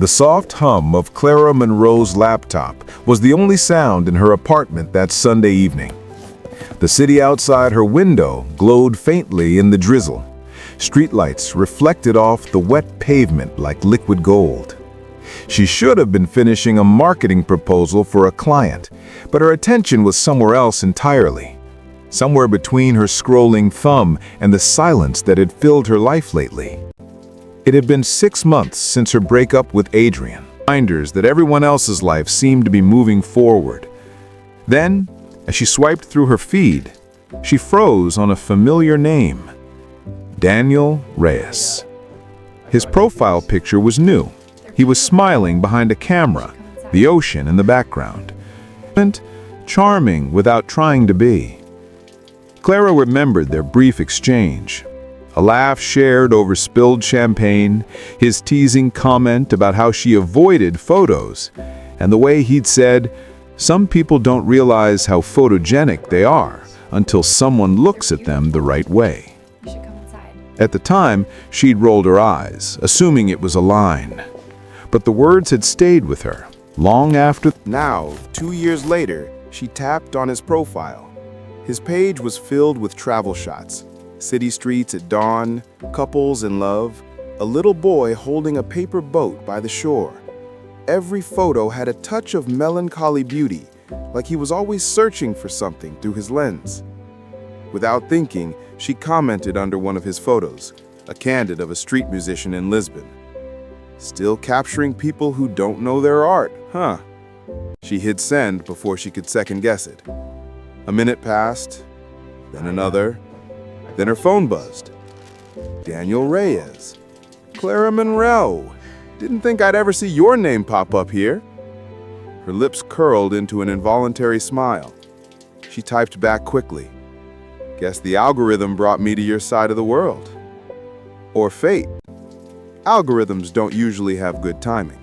The soft hum of Clara Monroe's laptop was the only sound in her apartment that Sunday evening. The city outside her window glowed faintly in the drizzle. Streetlights reflected off the wet pavement like liquid gold. She should have been finishing a marketing proposal for a client, but her attention was somewhere else entirely. Somewhere between her scrolling thumb and the silence that had filled her life lately. It had been 6 months since her breakup with Adrian. Reminders that everyone else's life seemed to be moving forward. Then, as she swiped through her feed, she froze on a familiar name. Daniel Reyes. His profile picture was new. He was smiling behind a camera, the ocean in the background. Charming without trying to be. Clara remembered their brief exchange. A laugh shared over spilled champagne, his teasing comment about how she avoided photos, and the way he'd said, "Some people don't realize how photogenic they are until someone looks at them the right way." At the time, she'd rolled her eyes, assuming it was a line. But the words had stayed with her, long after. Now, 2 years later, she tapped on his profile. His page was filled with travel shots. City streets at dawn, couples in love, a little boy holding a paper boat by the shore. Every photo had a touch of melancholy beauty, like he was always searching for something through his lens. Without thinking, she commented under one of his photos, a candid of a street musician in Lisbon. Still capturing people who don't know their art, huh? She hit send before she could second guess it. A minute passed, then another. Then her phone buzzed. Daniel Reyes. Clara Monroe. Didn't think I'd ever see your name pop up here. Her lips curled into an involuntary smile. She typed back quickly. Guess the algorithm brought me to your side of the world. Or fate. Algorithms don't usually have good timing.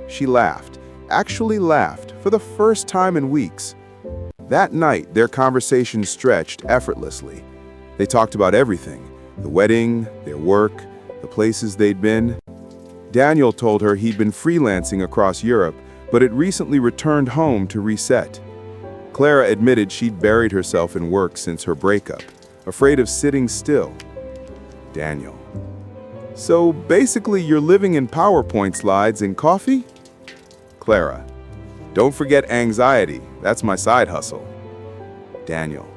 She laughed, actually laughed, for the first time in weeks. That night, their conversation stretched effortlessly. They talked about everything, the wedding, their work, the places they'd been. Daniel told her he'd been freelancing across Europe, but had recently returned home to reset. Clara admitted she'd buried herself in work since her breakup, afraid of sitting still. Daniel. So basically you're living in PowerPoint slides and coffee? Clara. Don't forget anxiety, that's my side hustle. Daniel.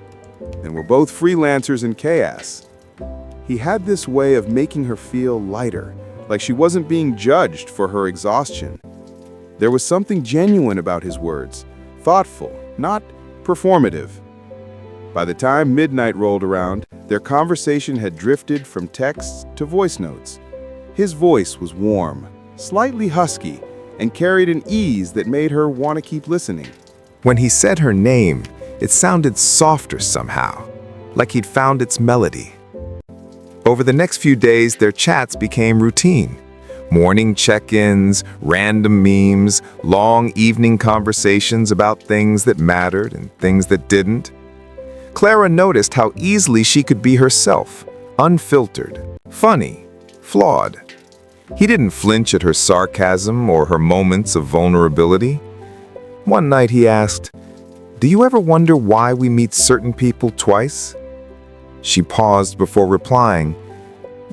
And we're both freelancers in chaos. He had this way of making her feel lighter, like she wasn't being judged for her exhaustion. There was something genuine about his words, thoughtful, not performative. By the time midnight rolled around, their conversation had drifted from texts to voice notes. His voice was warm, slightly husky, and carried an ease that made her want to keep listening. When he said her name, it sounded softer somehow, like he'd found its melody. Over the next few days, their chats became routine. Morning check-ins, random memes, long evening conversations about things that mattered and things that didn't. Clara noticed how easily she could be herself, unfiltered, funny, flawed. He didn't flinch at her sarcasm or her moments of vulnerability. One night he asked, "Do you ever wonder why we meet certain people twice?" She paused before replying,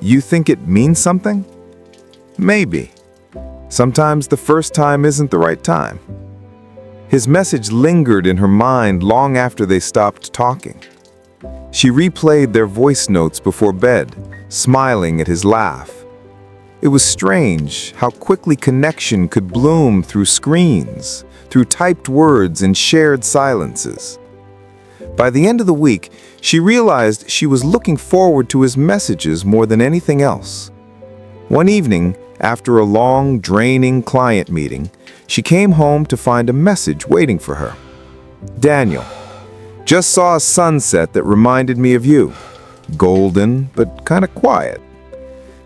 "You think it means something?" "Maybe. Sometimes the first time isn't the right time." His message lingered in her mind long after they stopped talking. She replayed their voice notes before bed, smiling at his laugh. It was strange how quickly connection could bloom through screens, through typed words and shared silences. By the end of the week, she realized she was looking forward to his messages more than anything else. One evening, after a long, draining client meeting, she came home to find a message waiting for her. "Daniel, just saw a sunset that reminded me of you. Golden, but kind of quiet.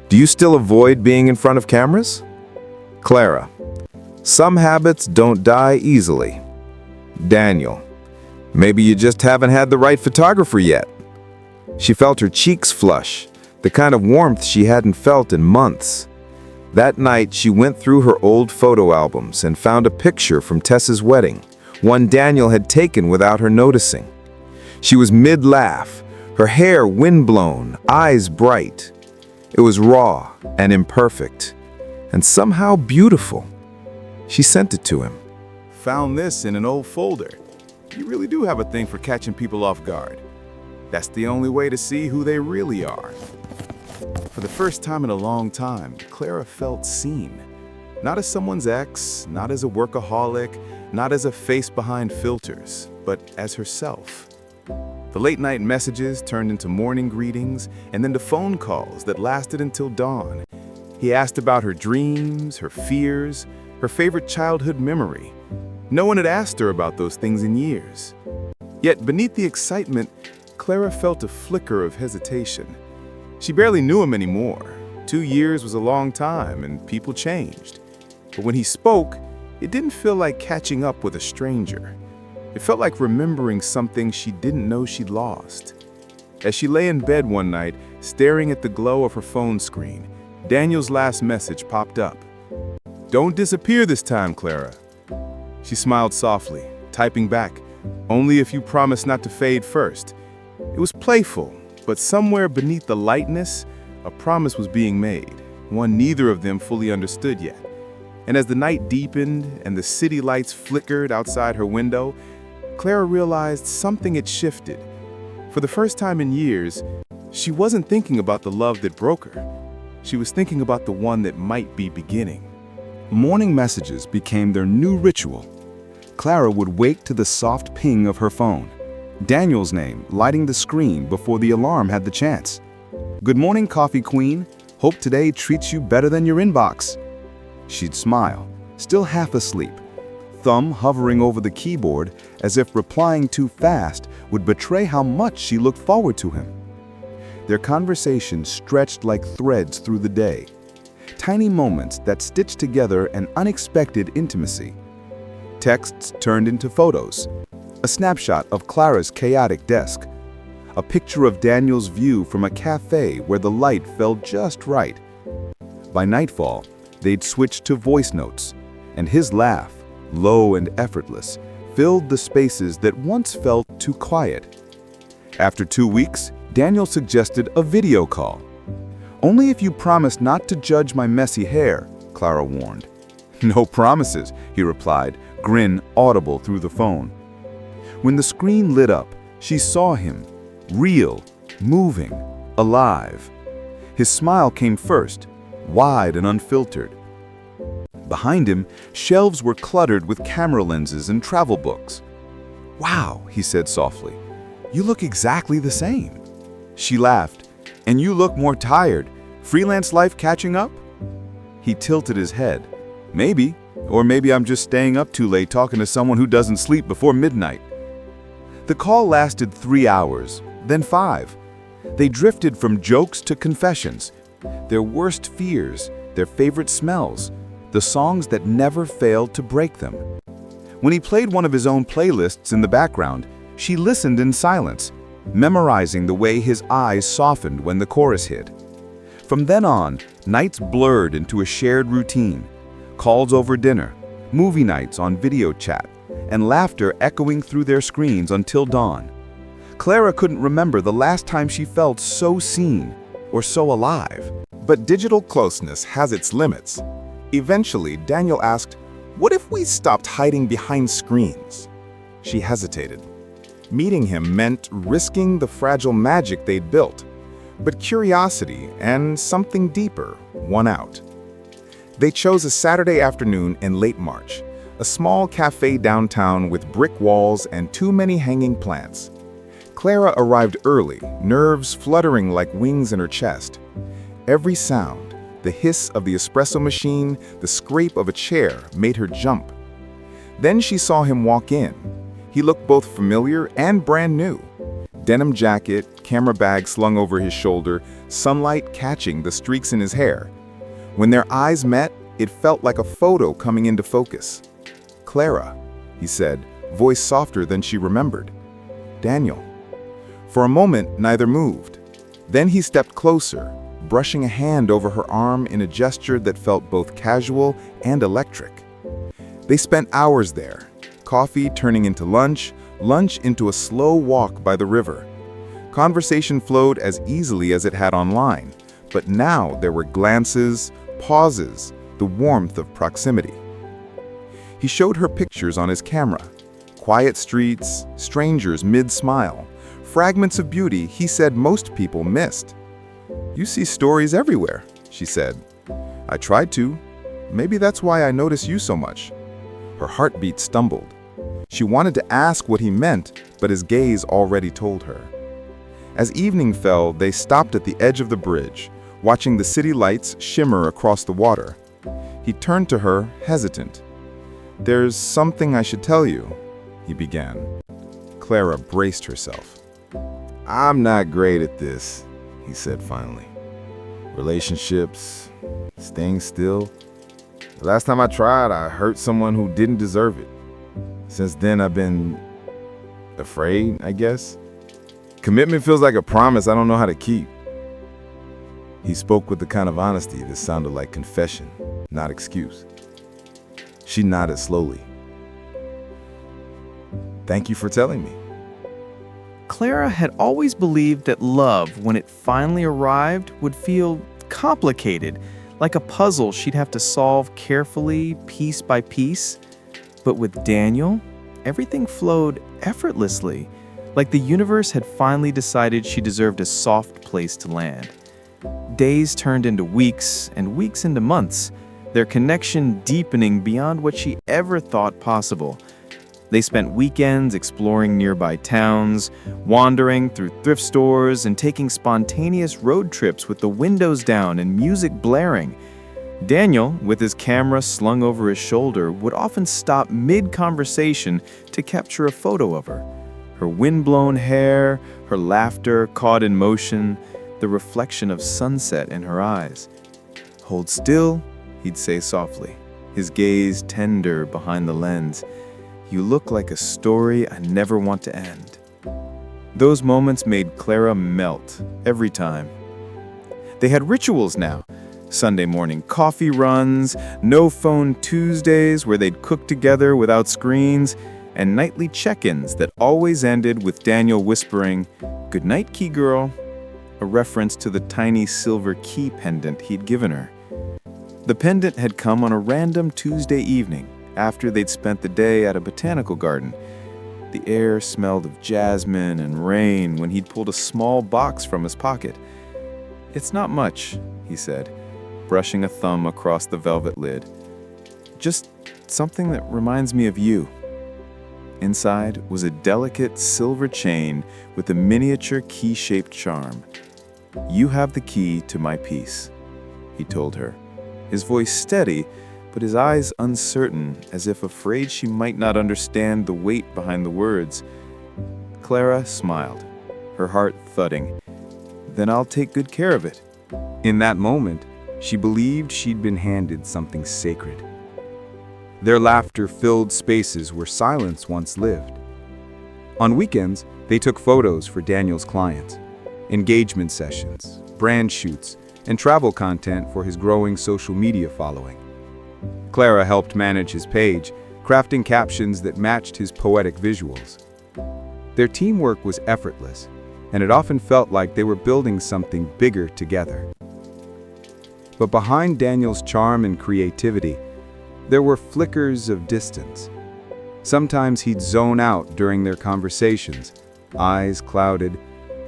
Do you still avoid being in front of cameras? Clara, some habits don't die easily. Daniel, maybe you just haven't had the right photographer yet." She felt her cheeks flush, the kind of warmth she hadn't felt in months. That night, she went through her old photo albums and found a picture from Tessa's wedding, one Daniel had taken without her noticing. She was mid-laugh, her hair windblown, eyes bright. It was raw and imperfect, and somehow beautiful. She sent it to him. Found this in an old folder. You really do have a thing for catching people off guard. That's the only way to see who they really are. For the first time in a long time, Clara felt seen. Not as someone's ex, not as a workaholic, not as a face behind filters, but as herself. The late-night messages turned into morning greetings and then to phone calls that lasted until dawn. He asked about her dreams, her fears, her favorite childhood memory. No one had asked her about those things in years. Yet beneath the excitement, Clara felt a flicker of hesitation. She barely knew him anymore. 2 years was a long time and people changed. But when he spoke, it didn't feel like catching up with a stranger. It felt like remembering something she didn't know she'd lost. As she lay in bed one night, staring at the glow of her phone screen, Daniel's last message popped up. "Don't disappear this time, Clara." She smiled softly, typing back, "Only if you promise not to fade first." It was playful, but somewhere beneath the lightness, a promise was being made, one neither of them fully understood yet. And as the night deepened and the city lights flickered outside her window, Clara realized something had shifted. For the first time in years, she wasn't thinking about the love that broke her. She was thinking about the one that might be beginning. Morning messages became their new ritual. Clara would wake to the soft ping of her phone, Daniel's name lighting the screen before the alarm had the chance. "Good morning, coffee queen. Hope today treats you better than your inbox." She'd smile, still half asleep, thumb hovering over the keyboard as if replying too fast would betray how much she looked forward to him. Their conversation stretched like threads through the day, tiny moments that stitched together an unexpected intimacy. Texts turned into photos, a snapshot of Clara's chaotic desk, a picture of Daniel's view from a cafe where the light fell just right. By nightfall, they'd switched to voice notes, and his laugh, low and effortless, filled the spaces that once felt too quiet. After 2 weeks, Daniel suggested a video call. "Only if you promise not to judge my messy hair," Clara warned. "No promises," he replied, grin audible through the phone. When the screen lit up, she saw him, real, moving, alive. His smile came first, wide and unfiltered. Behind him, shelves were cluttered with camera lenses and travel books. "Wow," he said softly, "you look exactly the same." She laughed. "And you look more tired. Freelance life catching up?" He tilted his head. "Maybe. Or maybe I'm just staying up too late talking to someone who doesn't sleep before midnight." The call lasted 3 hours, then 5. They drifted from jokes to confessions, their worst fears, their favorite smells, the songs that never failed to break them. When he played one of his own playlists in the background, she listened in silence, memorizing the way his eyes softened when the chorus hit. From then on, nights blurred into a shared routine, calls over dinner, movie nights on video chat, and laughter echoing through their screens until dawn. Clara couldn't remember the last time she felt so seen or so alive. But digital closeness has its limits. Eventually, Daniel asked, "What if we stopped hiding behind screens?" She hesitated. Meeting him meant risking the fragile magic they'd built, but curiosity and something deeper won out. They chose a Saturday afternoon in late March, a small cafe downtown with brick walls and too many hanging plants. Clara arrived early, nerves fluttering like wings in her chest. Every sound, the hiss of the espresso machine, the scrape of a chair, made her jump. Then she saw him walk in. He looked both familiar and brand new. Denim jacket, camera bag slung over his shoulder, sunlight catching the streaks in his hair. When their eyes met, it felt like a photo coming into focus. "Clara," he said, voice softer than she remembered. "Daniel." For a moment, neither moved. Then he stepped closer, brushing a hand over her arm in a gesture that felt both casual and electric. They spent hours there, coffee turning into lunch, lunch into a slow walk by the river. Conversation flowed as easily as it had online, but now there were glances, pauses, the warmth of proximity. He showed her pictures on his camera. Quiet streets, strangers mid-smile, fragments of beauty he said most people missed. "You see stories everywhere," she said. "I tried to. Maybe that's why I notice you so much." Her heartbeat stumbled. She wanted to ask what he meant, but his gaze already told her. As evening fell, they stopped at the edge of the bridge, watching the city lights shimmer across the water. He turned to her, hesitant. "There's something I should tell you," he began. Clara braced herself. "I'm not great at this," he said finally. "Relationships, staying still. The last time I tried, I hurt someone who didn't deserve it. Since then, I've been afraid, I guess. Commitment feels like a promise I don't know how to keep." He spoke with the kind of honesty that sounded like confession, not excuse. She nodded slowly. "Thank you for telling me." Clara had always believed that love, when it finally arrived, would feel complicated, like a puzzle she'd have to solve carefully, piece by piece. But with Daniel, everything flowed effortlessly, like the universe had finally decided she deserved a soft place to land. Days turned into weeks, and weeks into months, their connection deepening beyond what she ever thought possible. They spent weekends exploring nearby towns, wandering through thrift stores, and taking spontaneous road trips with the windows down and music blaring. Daniel, with his camera slung over his shoulder, would often stop mid-conversation to capture a photo of her. Her wind-blown hair, her laughter caught in motion, the reflection of sunset in her eyes. "Hold still," he'd say softly, his gaze tender behind the lens. "You look like a story I never want to end." Those moments made Clara melt every time. They had rituals now. Sunday morning coffee runs, no phone Tuesdays where they'd cook together without screens, and nightly check-ins that always ended with Daniel whispering, "Good night, key girl," a reference to the tiny silver key pendant he'd given her. The pendant had come on a random Tuesday evening, after they'd spent the day at a botanical garden. The air smelled of jasmine and rain when he'd pulled a small box from his pocket. "It's not much," he said, brushing a thumb across the velvet lid. "Just something that reminds me of you." Inside was a delicate silver chain with a miniature key-shaped charm. "You have the key to my peace," he told her, his voice steady, but his eyes uncertain, as if afraid she might not understand the weight behind the words. Clara smiled, her heart thudding. "Then I'll take good care of it." In that moment, she believed she'd been handed something sacred. Their laughter filled spaces where silence once lived. On weekends, they took photos for Daniel's clients, engagement sessions, brand shoots, and travel content for his growing social media following. Clara helped manage his page, crafting captions that matched his poetic visuals. Their teamwork was effortless, and it often felt like they were building something bigger together. But behind Daniel's charm and creativity, there were flickers of distance. Sometimes he'd zone out during their conversations, eyes clouded,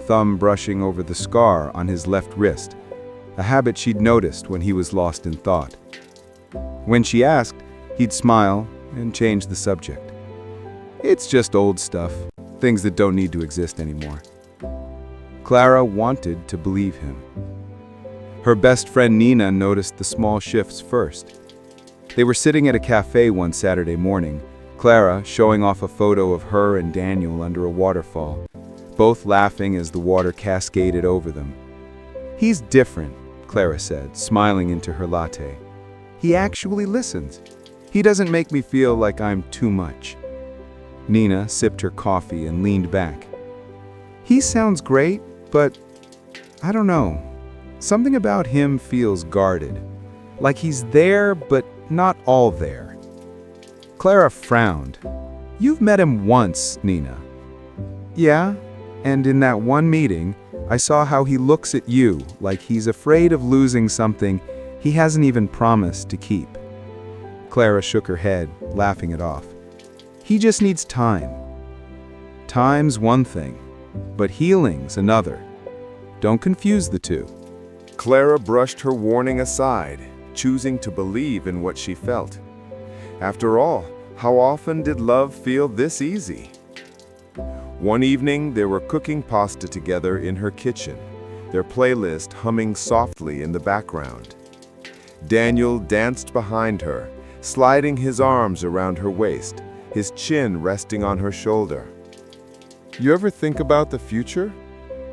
thumb brushing over the scar on his left wrist, a habit she'd noticed when he was lost in thought. When she asked, he'd smile and change the subject. "It's just old stuff, things that don't need to exist anymore." Clara wanted to believe him. Her best friend Nina noticed the small shifts first. They were sitting at a cafe one Saturday morning, Clara showing off a photo of her and Daniel under a waterfall, both laughing as the water cascaded over them. "He's different," Clara said, smiling into her latte. "He actually listens. He doesn't make me feel like I'm too much." Nina sipped her coffee and leaned back. "He sounds great, but I don't know. Something about him feels guarded, like he's there but not all there. Clara frowned. You've met him once, Nina. Yeah, and in that one meeting, I saw how he looks at you like he's afraid of losing something he hasn't even promised to keep. Clara shook her head, laughing it off. He just needs time. Time's one thing, but healing's another. Don't confuse the two. Clara brushed her warning aside, choosing to believe in what she felt. After all, how often did love feel this easy? One evening, they were cooking pasta together in her kitchen, their playlist humming softly in the background. Daniel danced behind her, sliding his arms around her waist, his chin resting on her shoulder. "You ever think about the future?"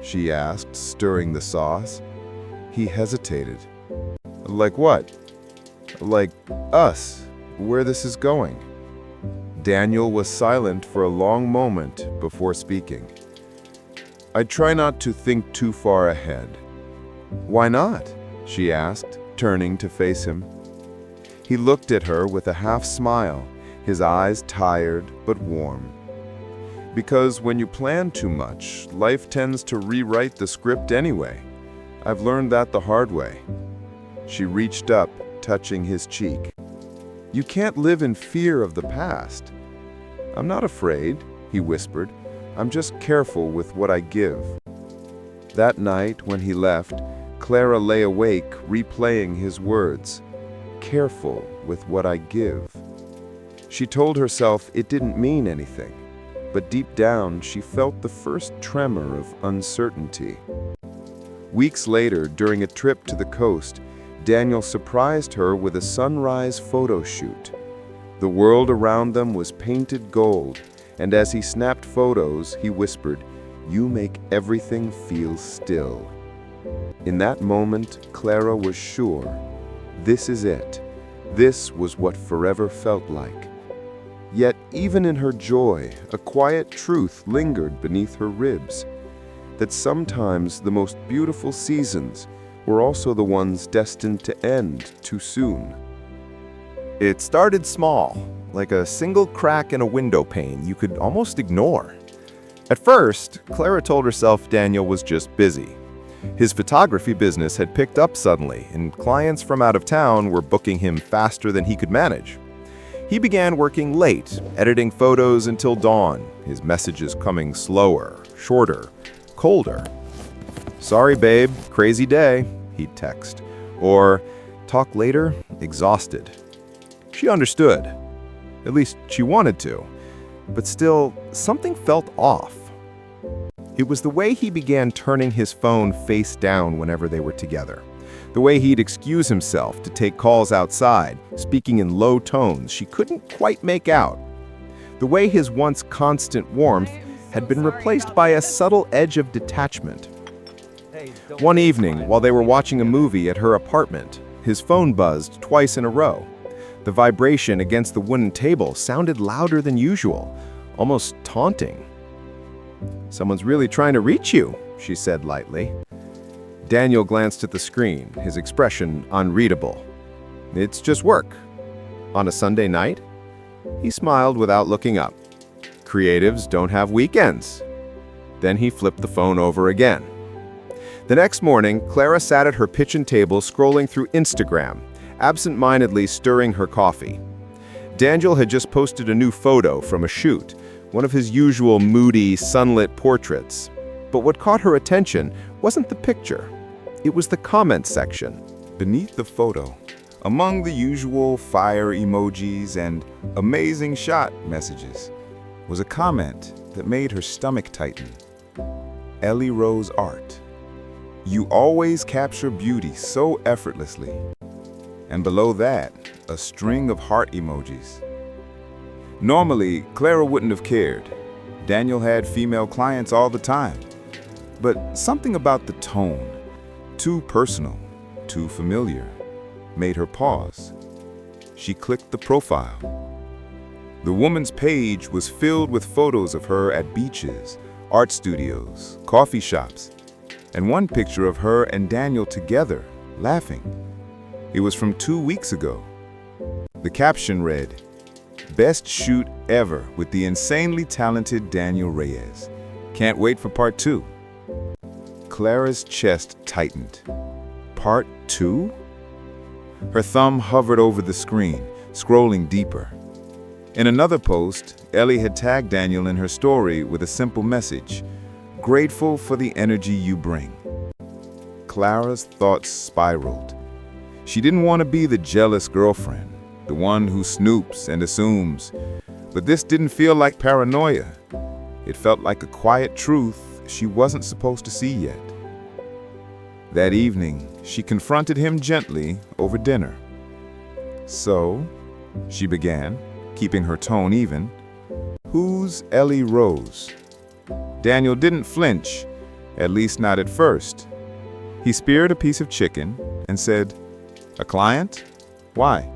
she asked, stirring the sauce. He hesitated. "Like what?" "Like us, where this is going." Daniel was silent for a long moment before speaking. "I try not to think too far ahead." "Why not?" she asked, turning to face him. He looked at her with a half smile, his eyes tired but warm. "Because when you plan too much, life tends to rewrite the script anyway. I've learned that the hard way." She reached up, touching his cheek. "You can't live in fear of the past." "I'm not afraid," he whispered. "I'm just careful with what I give." That night, when he left, Clara lay awake, replaying his words. "Careful with what I give." She told herself it didn't mean anything, but deep down she felt the first tremor of uncertainty. Weeks later, during a trip to the coast, Daniel surprised her with a sunrise photo shoot. The world around them was painted gold, and as he snapped photos, he whispered, "You make everything feel still." In that moment, Clara was sure. This is it. This was what forever felt like. Yet, even in her joy, a quiet truth lingered beneath her ribs. That sometimes the most beautiful seasons were also the ones destined to end too soon. It started small, like a single crack in a window pane you could almost ignore. At first, Clara told herself Daniel was just busy. His photography business had picked up suddenly, and clients from out of town were booking him faster than he could manage. He began working late, editing photos until dawn, his messages coming slower, shorter, colder. "Sorry, babe, crazy day," he'd text. Or, "Talk later, exhausted." She understood. At least she wanted to. But still, something felt off. It was the way he began turning his phone face down whenever they were together. The way he'd excuse himself to take calls outside, speaking in low tones she couldn't quite make out. The way his once constant warmth had been replaced by a subtle edge of detachment. One evening, while they were watching a movie at her apartment, his phone buzzed twice in a row. The vibration against the wooden table sounded louder than usual, almost taunting. "Someone's really trying to reach you," she said lightly. Daniel glanced at the screen, his expression unreadable. "It's just work." "On a Sunday night?" He smiled without looking up. "Creatives don't have weekends." Then he flipped the phone over again. The next morning, Clara sat at her kitchen table scrolling through Instagram, absent-mindedly stirring her coffee. Daniel had just posted a new photo from a shoot, one of his usual moody, sunlit portraits. But what caught her attention wasn't the picture. It was the comment section. Beneath the photo, among the usual fire emojis and amazing shot messages, was a comment that made her stomach tighten. "Ellie Rose Art. You always capture beauty so effortlessly." And below that, a string of heart emojis. Normally, Clara wouldn't have cared. Daniel had female clients all the time. But something about the tone, too personal, too familiar, made her pause. She clicked the profile. The woman's page was filled with photos of her at beaches, art studios, coffee shops. and one picture of her and Daniel together, laughing. It was from 2 weeks ago. The caption read, "Best shoot ever with the insanely talented Daniel Reyes. Can't wait for part 2." Clara's chest tightened. Part 2? Her thumb hovered over the screen, scrolling deeper. In another post, Ellie had tagged Daniel in her story with a simple message, "Grateful for the energy you bring." Clara's thoughts spiraled. She didn't want to be the jealous girlfriend, the one who snoops and assumes. But this didn't feel like paranoia. It felt like a quiet truth she wasn't supposed to see yet. That evening, she confronted him gently over dinner. "So," she began, keeping her tone even, "who's Ellie Rose?" Daniel didn't flinch, at least not at first. He speared a piece of chicken and said, "A client? Why?"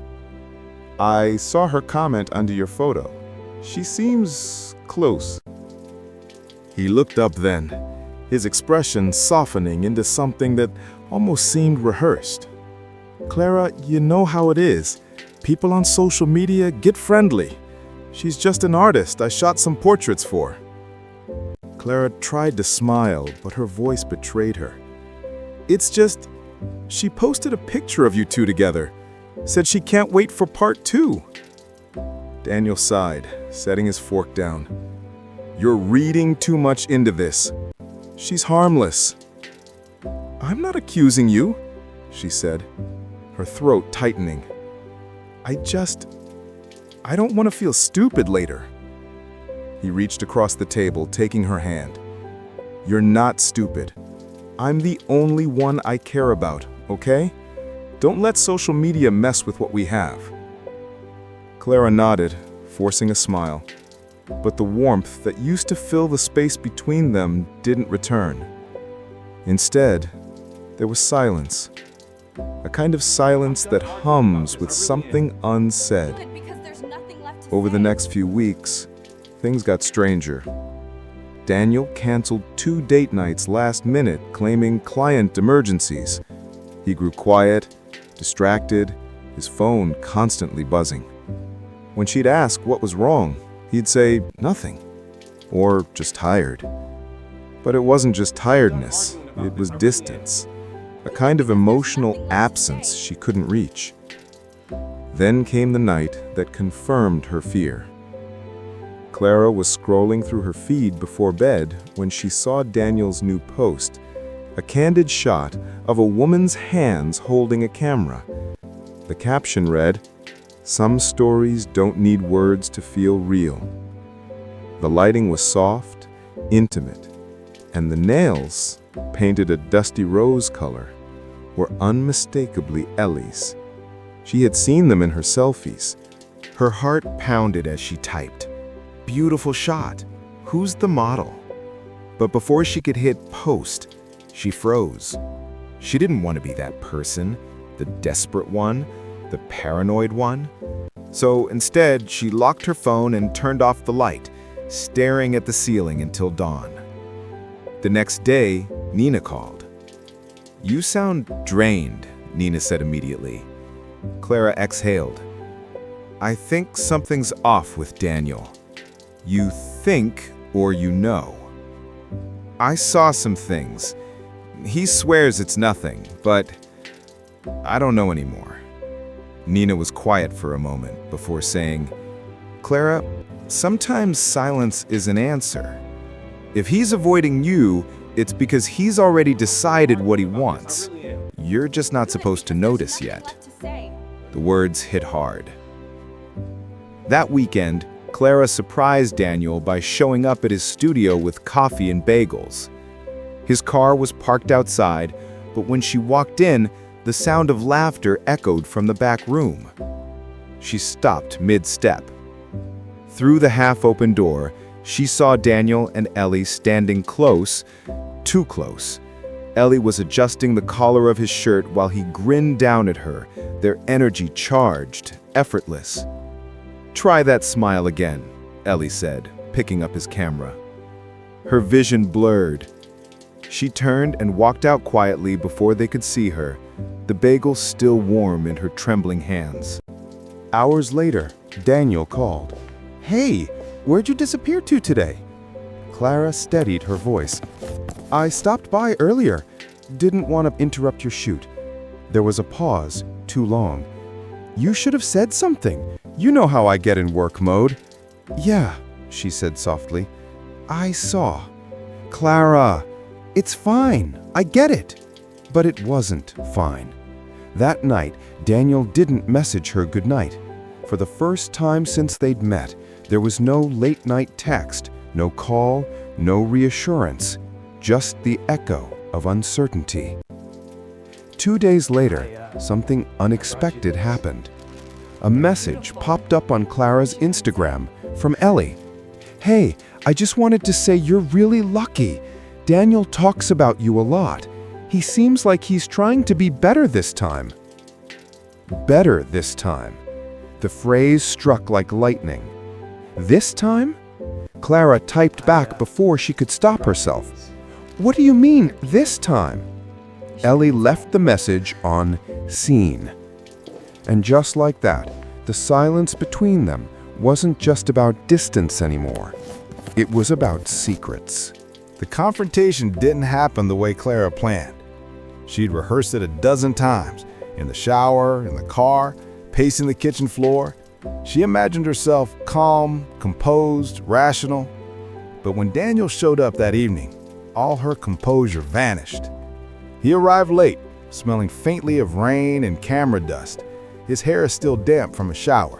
"I saw her comment under your photo. She seems close." He looked up then, his expression softening into something that almost seemed rehearsed. "Clara, you know how it is. People on social media get friendly. She's just an artist I shot some portraits for." Clara tried to smile, but her voice betrayed her. "It's just, she posted a picture of you two together. Said she can't wait for part 2. Daniel sighed, setting his fork down. "You're reading too much into this. She's harmless." "I'm not accusing you," she said, her throat tightening. I don't want to feel stupid later." He reached across the table, taking her hand. "You're not stupid. I'm the only one I care about, okay? Don't let social media mess with what we have." Clara nodded, forcing a smile. But the warmth that used to fill the space between them didn't return. Instead, there was silence. A kind of silence that hums with something unsaid. Over the next few weeks, things got stranger. Daniel canceled 2 date nights last minute, claiming client emergencies. He grew quiet, distracted, his phone constantly buzzing. When she'd ask what was wrong, he'd say nothing, or just tired. But it wasn't just tiredness, it was distance, a kind of emotional absence she couldn't reach. Then came the night that confirmed her fear. Clara was scrolling through her feed before bed when she saw Daniel's new post, a candid shot of a woman's hands holding a camera. The caption read, "Some stories don't need words to feel real." The lighting was soft, intimate, and the nails, painted a dusty rose color, were unmistakably Ellie's. She had seen them in her selfies. Her heart pounded as she typed, "Beautiful shot. Who's the model?" But before she could hit post, she froze. She didn't want to be that person, the desperate one, the paranoid one. So instead, she locked her phone and turned off the light, staring at the ceiling until dawn. The next day, Nina called. "You sound drained," Nina said immediately. Clara exhaled. "I think something's off with Daniel." "You think or you know?" "I saw some things. He swears it's nothing, but I don't know anymore." Nina was quiet for a moment before saying, "Clara, sometimes silence is an answer. If he's avoiding you, it's because he's already decided what he wants. You're just not supposed to notice yet." The words hit hard. That weekend, Clara surprised Daniel by showing up at his studio with coffee and bagels. His car was parked outside, but when she walked in, the sound of laughter echoed from the back room. She stopped mid-step. Through the half-open door, she saw Daniel and Ellie standing close, too close. Ellie was adjusting the collar of his shirt while he grinned down at her, their energy charged, effortless. "Try that smile again," Ellie said, picking up his camera. Her vision blurred. She turned and walked out quietly before they could see her, the bagel still warm in her trembling hands. Hours later, Daniel called. "Hey, where'd you disappear to today?" Clara steadied her voice. "I stopped by earlier. Didn't want to interrupt your shoot." There was a pause, too long. "You should have said something. You know how I get in work mode." "Yeah," she said softly. "I saw." "Clara, it's fine. I get it." But it wasn't fine. That night, Daniel didn't message her goodnight. For the first time since they'd met, there was no late-night text, no call, no reassurance, just the echo of uncertainty. 2 days later, something unexpected happened. A message popped up on Clara's Instagram from Ellie. "Hey, I just wanted to say you're really lucky. Daniel talks about you a lot. He seems like he's trying to be better this time." Better this time. The phrase struck like lightning. This time? Clara typed back before she could stop herself. "What do you mean, this time?" Ellie left the message on seen. And just like that, the silence between them wasn't just about distance anymore. It was about secrets. The confrontation didn't happen the way Clara planned. She'd rehearsed it a dozen times, in the shower, in the car, pacing the kitchen floor. She imagined herself calm, composed, rational. But when Daniel showed up that evening, all her composure vanished. He arrived late, smelling faintly of rain and camera dust. His hair is still damp from a shower.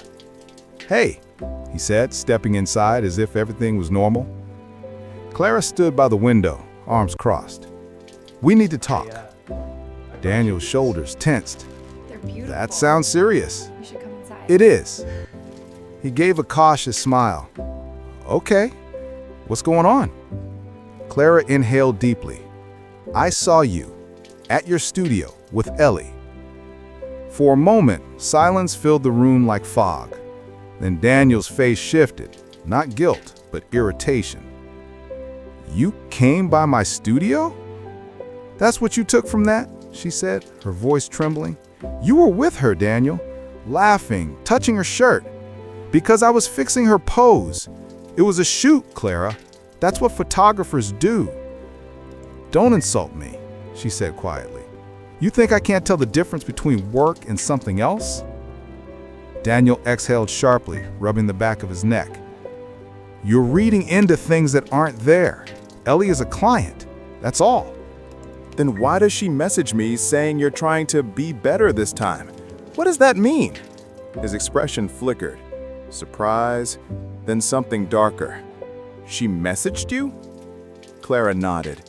"Hey," he said, stepping inside as if everything was normal. Clara stood by the window, arms crossed. "We need to talk." Daniel's shoulders tensed. They're beautiful. "That sounds serious." We should come inside. "It is." He gave a cautious smile. "Okay, what's going on?" Clara inhaled deeply. "I saw you at your studio with Ellie." For a moment, silence filled the room like fog. Then Daniel's face shifted, not guilt, but irritation. "You came by my studio? That's what you took from that?" she said, her voice trembling. "You were with her, Daniel, laughing, touching her shirt, because I was fixing her pose. It was a shoot, Clara. That's what photographers do." "Don't insult me," she said quietly. "You think I can't tell the difference between work and something else?" Daniel exhaled sharply, rubbing the back of his neck. "You're reading into things that aren't there. Ellie is a client. That's all." "Then why does she message me saying you're trying to be better this time? What does that mean?" His expression flickered. Surprise, then something darker. "She messaged you?" Clara nodded.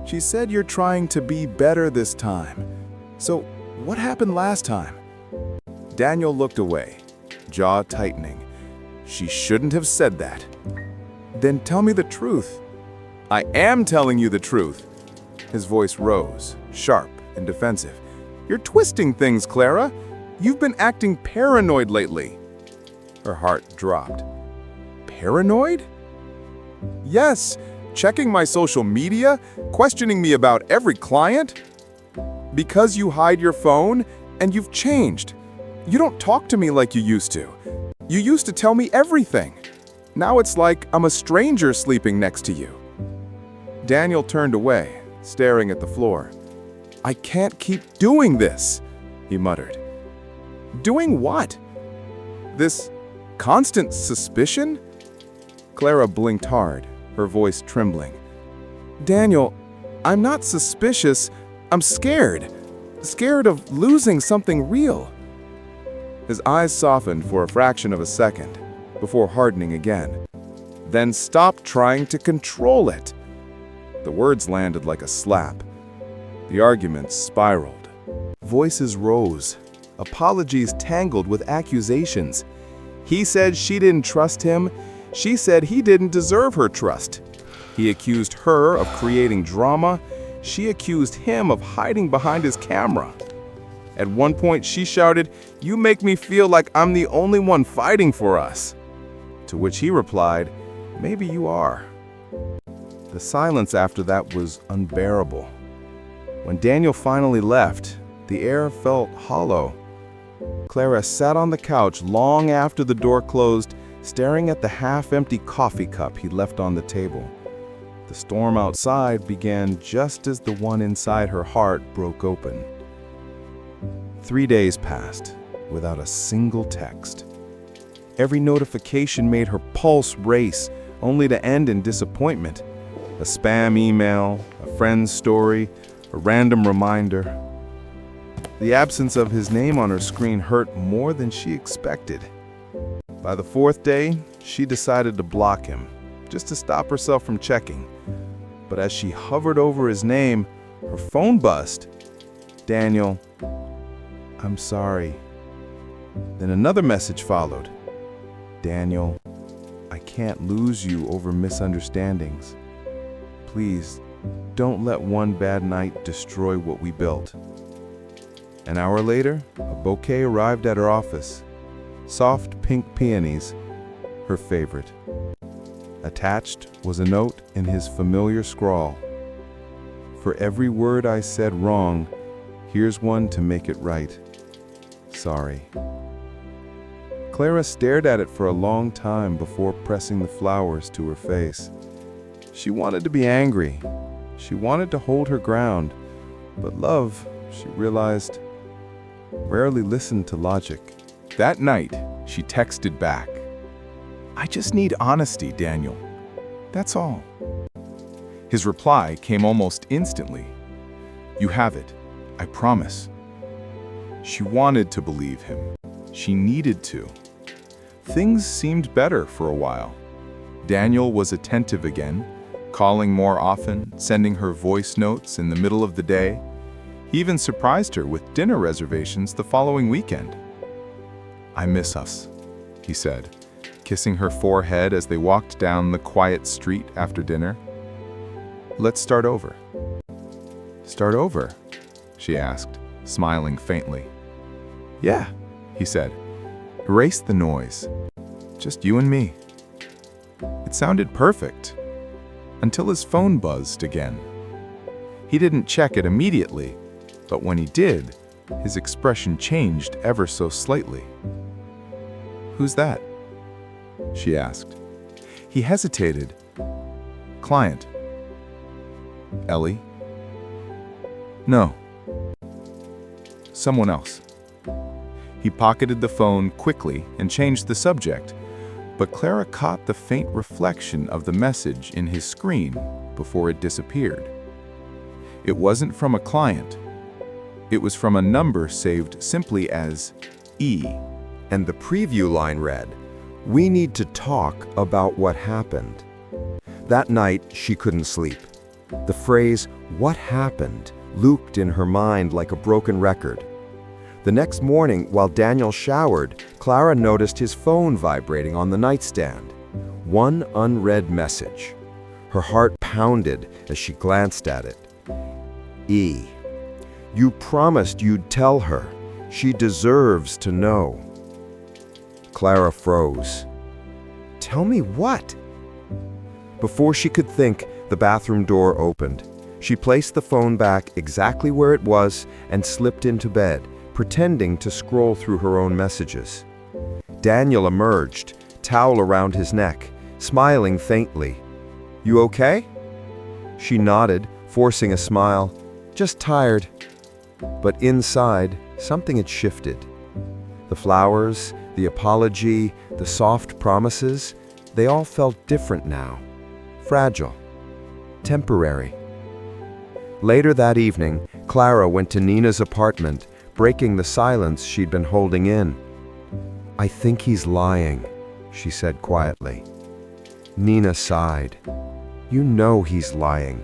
"She said you're trying to be better this time. So, what happened last time?" Daniel looked away, jaw tightening. She shouldn't have said that. "Then tell me the truth." "I am telling you the truth." His voice rose, sharp and defensive. "You're twisting things, Clara. You've been acting paranoid lately." Her heart dropped. "Paranoid?" "Yes, checking my social media, questioning me about every client. Because you hide your phone, and you've changed. You don't talk to me like you used to. You used to tell me everything. Now it's like I'm a stranger sleeping next to you." Daniel turned away, staring at the floor. "I can't keep doing this," he muttered. "Doing what? This constant suspicion?" Clara blinked hard, her voice trembling. "Daniel, I'm not suspicious. I'm scared. Scared of losing something real." His eyes softened for a fraction of a second, before hardening again. "Then stop trying to control it." The words landed like a slap. The argument spiraled. Voices rose. Apologies tangled with accusations. He said she didn't trust him. She said he didn't deserve her trust. He accused her of creating drama. She accused him of hiding behind his camera. At one point, she shouted, "You make me feel like I'm the only one fighting for us." To which he replied, "Maybe you are." The silence after that was unbearable. When Daniel finally left, the air felt hollow. Clara sat on the couch long after the door closed, staring at the half-empty coffee cup he left on the table. The storm outside began just as the one inside her heart broke open. 3 days passed without a single text. Every notification made her pulse race, only to end in disappointment. A spam email, a friend's story, a random reminder. The absence of his name on her screen hurt more than she expected. By the 4th day, she decided to block him, just to stop herself from checking. But as she hovered over his name, her phone buzzed. "Daniel, I'm sorry." Then another message followed. "Daniel, I can't lose you over misunderstandings. Please, don't let one bad night destroy what we built." An hour later, a bouquet arrived at her office. Soft pink peonies, her favorite. Attached was a note in his familiar scrawl. "For every word I said wrong, here's one to make it right. Sorry." Clara stared at it for a long time before pressing the flowers to her face. She wanted to be angry. She wanted to hold her ground. But love, she realized, rarely listened to logic. That night, she texted back, "I just need honesty, Daniel. That's all." His reply came almost instantly. "You have it. I promise." She wanted to believe him. She needed to. Things seemed better for a while. Daniel was attentive again, calling more often, sending her voice notes in the middle of the day. He even surprised her with dinner reservations the following weekend. "I miss us," he said, kissing her forehead as they walked down the quiet street after dinner. "Let's start over." "Start over?" she asked, smiling faintly. "Yeah," he said. "Erase the noise. Just you and me." It sounded perfect, until his phone buzzed again. He didn't check it immediately, but when he did, his expression changed ever so slightly. "Who's that?" she asked. He hesitated. "Client." "Ellie?" "No. Someone else." He pocketed the phone quickly and changed the subject, but Clara caught the faint reflection of the message in his screen before it disappeared. It wasn't from a client. It was from a number saved simply as E. And the preview line read, "We need to talk about what happened." That night, she couldn't sleep. The phrase, "what happened," looped in her mind like a broken record. The next morning, while Daniel showered, Clara noticed his phone vibrating on the nightstand. One unread message. Her heart pounded as she glanced at it. E. You promised you'd tell her. She deserves to know. Clara froze. Tell me what? Before she could think, the bathroom door opened. She placed the phone back exactly where it was and slipped into bed, pretending to scroll through her own messages. Daniel emerged, towel around his neck, smiling faintly. You okay? She nodded, forcing a smile. Just tired. But inside, something had shifted. The flowers, the apology, the soft promises, they all felt different now. Fragile. Temporary. Later that evening, Clara went to Nina's apartment, breaking the silence she'd been holding in. I think he's lying, she said quietly. Nina sighed. You know he's lying.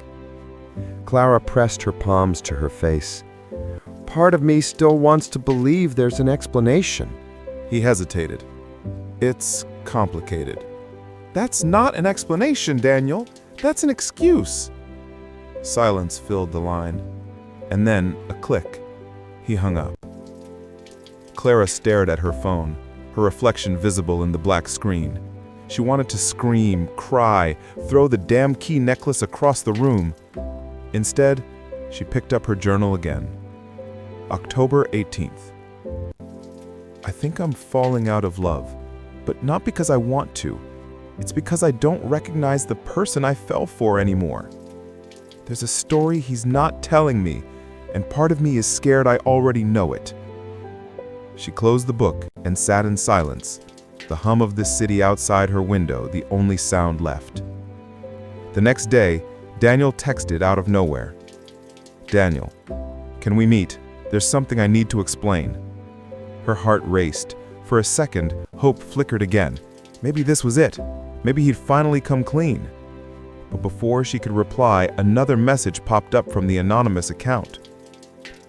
Clara pressed her palms to her face. Part of me still wants to believe there's an explanation. He hesitated. It's complicated. That's not an explanation, Daniel. That's an excuse. Silence filled the line, and then a click. He hung up. Clara stared at her phone, her reflection visible in the black screen. She wanted to scream, cry, throw the damn key necklace across the room. Instead, she picked up her journal again. October 18th. I think I'm falling out of love, but not because I want to. It's because I don't recognize the person I fell for anymore. There's a story he's not telling me, and part of me is scared I already know it. She closed the book and sat in silence, the hum of the city outside her window the only sound left. The next day, Daniel texted out of nowhere. "Daniel, can we meet? There's something I need to explain." Her heart raced. For a second, hope flickered again. Maybe this was it. Maybe he'd finally come clean. But before she could reply, another message popped up from the anonymous account.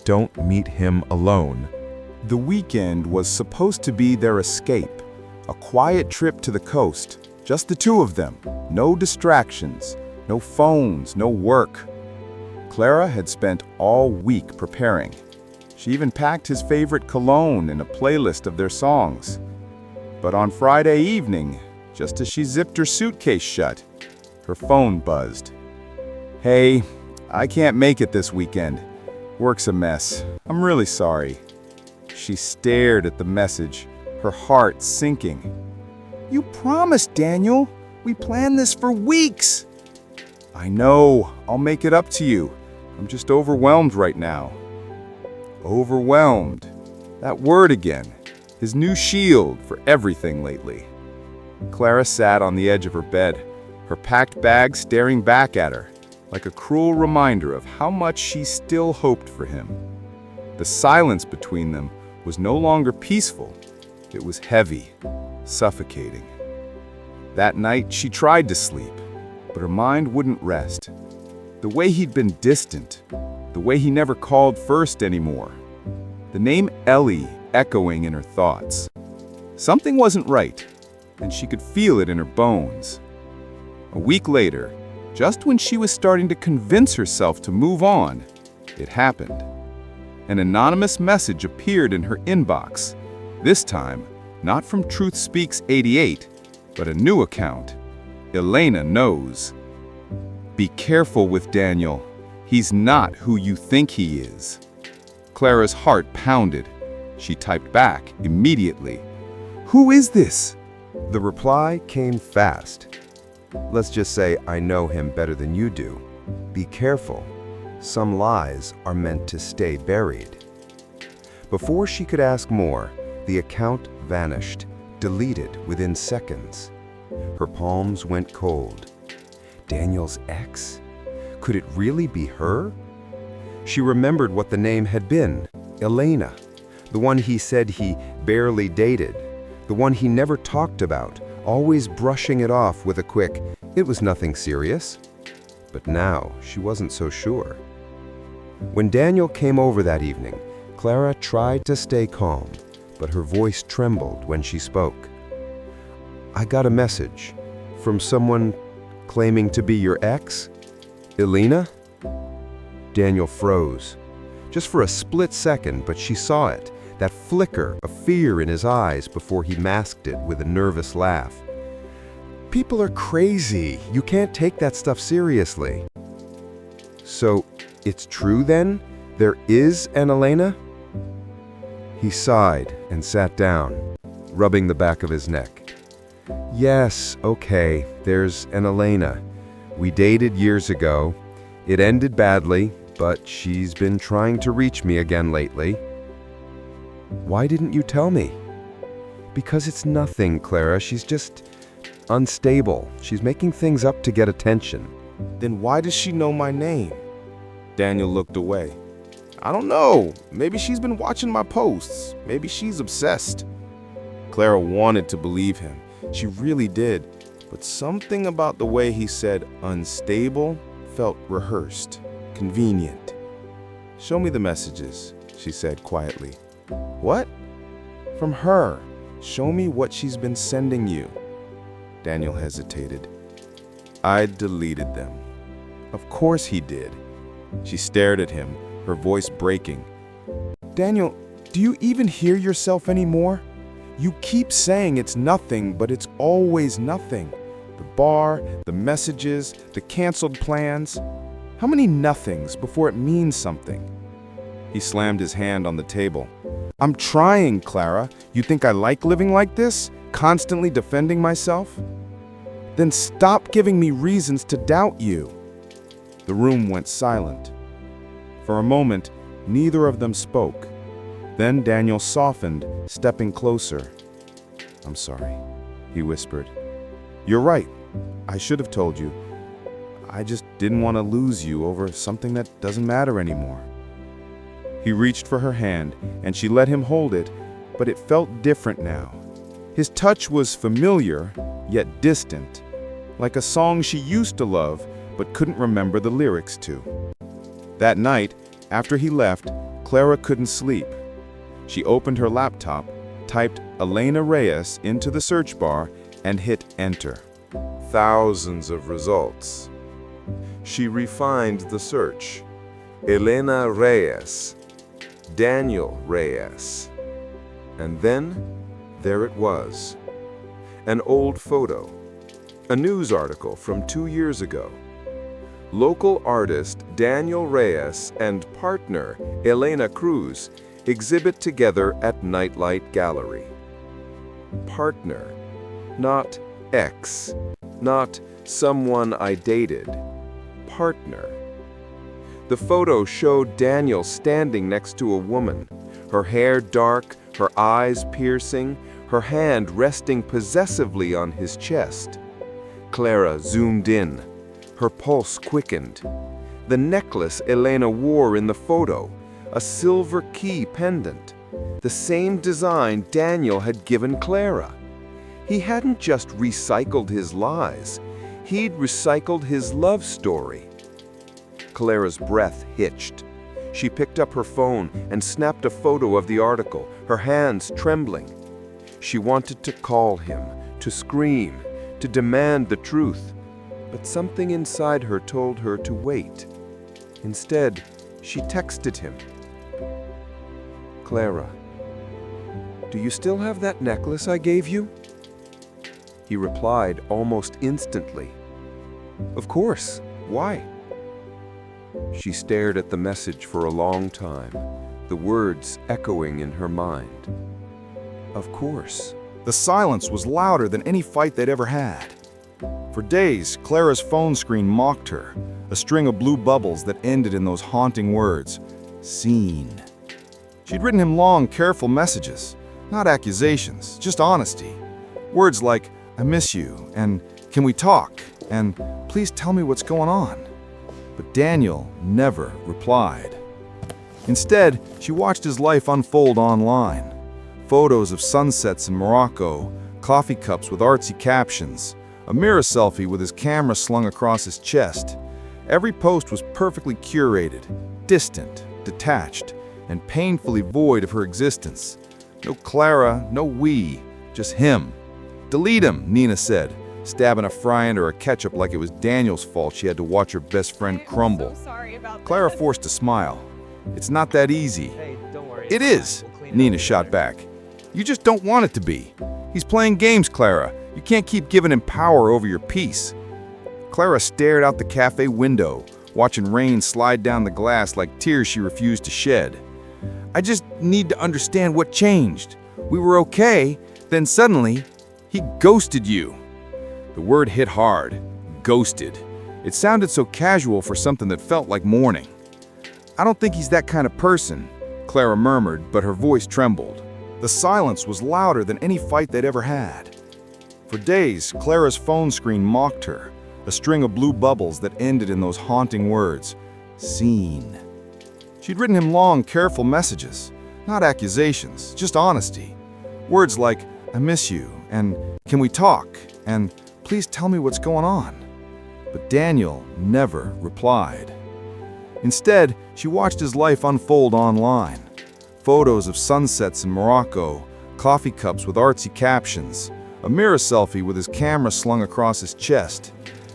"Don't meet him alone." The weekend was supposed to be their escape, a quiet trip to the coast, just the two of them, no distractions, no phones, no work. Clara had spent all week preparing. She even packed his favorite cologne and a playlist of their songs. But on Friday evening, just as she zipped her suitcase shut, her phone buzzed. "Hey, I can't make it this weekend. Work's a mess. I'm really sorry." She stared at the message, her heart sinking. "You promised, Daniel. We planned this for weeks." "I know. I'll make it up to you. I'm just overwhelmed right now." Overwhelmed. That word again. His new shield for everything lately. Clara sat on the edge of her bed, her packed bag staring back at her, like a cruel reminder of how much she still hoped for him. The silence between them was no longer peaceful. It was heavy, suffocating. That night, she tried to sleep, but her mind wouldn't rest. The way he'd been distant, the way he never called first anymore. The name Ellie echoing in her thoughts. Something wasn't right, and she could feel it in her bones. A week later, just when she was starting to convince herself to move on, it happened. An anonymous message appeared in her inbox, this time not from Truth Speaks 88, but a new account. Elena knows. "Be careful with Daniel. He's not who you think he is." Clara's heart pounded. She typed back immediately. "Who is this?" The reply came fast. "Let's just say I know him better than you do. Be careful. Some lies are meant to stay buried." Before she could ask more, the account vanished, deleted within seconds. Her palms went cold. Daniel's ex? Could it really be her? She remembered what the name had been, Elena, the one he said he barely dated, the one he never talked about, always brushing it off with a quick, "It was nothing serious." But now she wasn't so sure. When Daniel came over that evening, Clara tried to stay calm, but her voice trembled when she spoke. "I got a message from someone claiming to be your ex? Elena?" Daniel froze. Just for a split second, but she saw it, that flicker of fear in his eyes before he masked it with a nervous laugh. "People are crazy. You can't take that stuff seriously." "So, it's true then? There is an Elena?" He sighed and sat down, rubbing the back of his neck. "Yes, okay, there's an Elena. We dated years ago. It ended badly, but she's been trying to reach me again lately." "Why didn't you tell me?" "Because it's nothing, Clara. She's just unstable. She's making things up to get attention." "Then why does she know my name?" Daniel looked away. "I don't know. Maybe she's been watching my posts. Maybe she's obsessed." Clara wanted to believe him. She really did. But something about the way he said unstable felt rehearsed, convenient. "Show me the messages," she said quietly. "What?" "From her. Show me what she's been sending you." Daniel hesitated. "I deleted them." "Of course he did." She stared at him, her voice breaking. "Daniel, do you even hear yourself anymore? You keep saying it's nothing, but it's always nothing. The bar, the messages, the canceled plans. How many nothings before it means something? He slammed his hand on the table. I'm trying, Clara. You think I like living like this? Constantly defending myself? Then stop giving me reasons to doubt you. The room went silent. For a moment, neither of them spoke. Then Daniel softened, stepping closer. I'm sorry, he whispered. You're right. I should have told you. I just didn't want to lose you over something that doesn't matter anymore. He reached for her hand, and she let him hold it, but it felt different now. His touch was familiar, yet distant, like a song she used to love, but couldn't remember the lyrics to. That night, after he left, Clara couldn't sleep. She opened her laptop, typed Elena Reyes into the search bar, and hit enter. Thousands of results. She refined the search. Elena Reyes, Daniel Reyes. And then, there it was. An old photo. A news article from 2 years ago. Local artist Daniel Reyes and partner Elena Cruz exhibit together at Nightlight Gallery. Partner, not ex, not someone I dated. Partner. The photo showed Daniel standing next to a woman, her hair dark, her eyes piercing, her hand resting possessively on his chest. Clara zoomed in. Her pulse quickened. The necklace Elena wore in the photo, a silver key pendant, the same design Daniel had given Clara. He hadn't just recycled his lies, he'd recycled his love story. Clara's breath hitched. She picked up her phone and snapped a photo of the article, her hands trembling. She wanted to call him, to scream, to demand the truth, but something inside her told her to wait. Instead, she texted him. Clara, do you still have that necklace I gave you? He replied almost instantly. Of course. Why? She stared at the message for a long time, the words echoing in her mind. Of course. The silence was louder than any fight they'd ever had. For days, Clara's phone screen mocked her, a string of blue bubbles that ended in those haunting words, seen. She'd written him long, careful messages, not accusations, just honesty. Words like, I miss you, and can we talk, and please tell me what's going on. But Daniel never replied. Instead, she watched his life unfold online. Photos of sunsets in Morocco, coffee cups with artsy captions, a mirror selfie with his camera slung across his chest. Every post was perfectly curated, distant, detached, and painfully void of her existence. No Clara, no we, just him. Delete him, Nina said, stabbing a fry under a ketchup like it was Daniel's fault she had to watch her best friend crumble. I'm so sorry about Clara this. forced a smile. It's not that easy. Hey, don't worry. It is, Nina shot back. You just don't want it to be. He's playing games, Clara. You can't keep giving him power over your peace. Clara stared out the cafe window, watching rain slide down the glass like tears she refused to shed. I just need to understand what changed. We were okay, then suddenly, he ghosted you. The word hit hard. Ghosted. It sounded so casual for something that felt like mourning. I don't think he's that kind of person, Clara murmured, but her voice trembled. The silence was louder than any fight they'd ever had. For days, Clara's phone screen mocked her, a string of blue bubbles that ended in those haunting words, seen. She'd written him long, careful messages, not accusations, just honesty. Words like, I miss you, and can we talk, and please tell me what's going on. But Daniel never replied. Instead, she watched his life unfold online. Photos of sunsets in Morocco, coffee cups with artsy captions, a mirror selfie with his camera slung across his chest.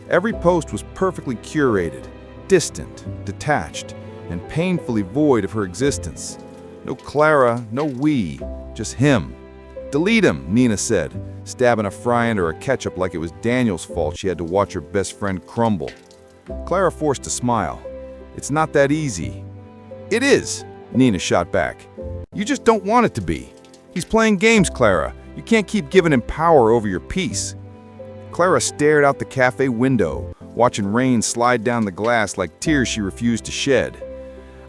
Every post was perfectly curated, distant, detached, and painfully void of her existence. No Clara, no we, just him. Delete him, Nina said, stabbing a fry under a ketchup like it was Daniel's fault she had to watch her best friend crumble. Clara forced a smile. It's not that easy. It is, Nina shot back. You just don't want it to be. He's playing games, Clara. You can't keep giving him power over your peace. Clara stared out the cafe window, watching rain slide down the glass like tears she refused to shed.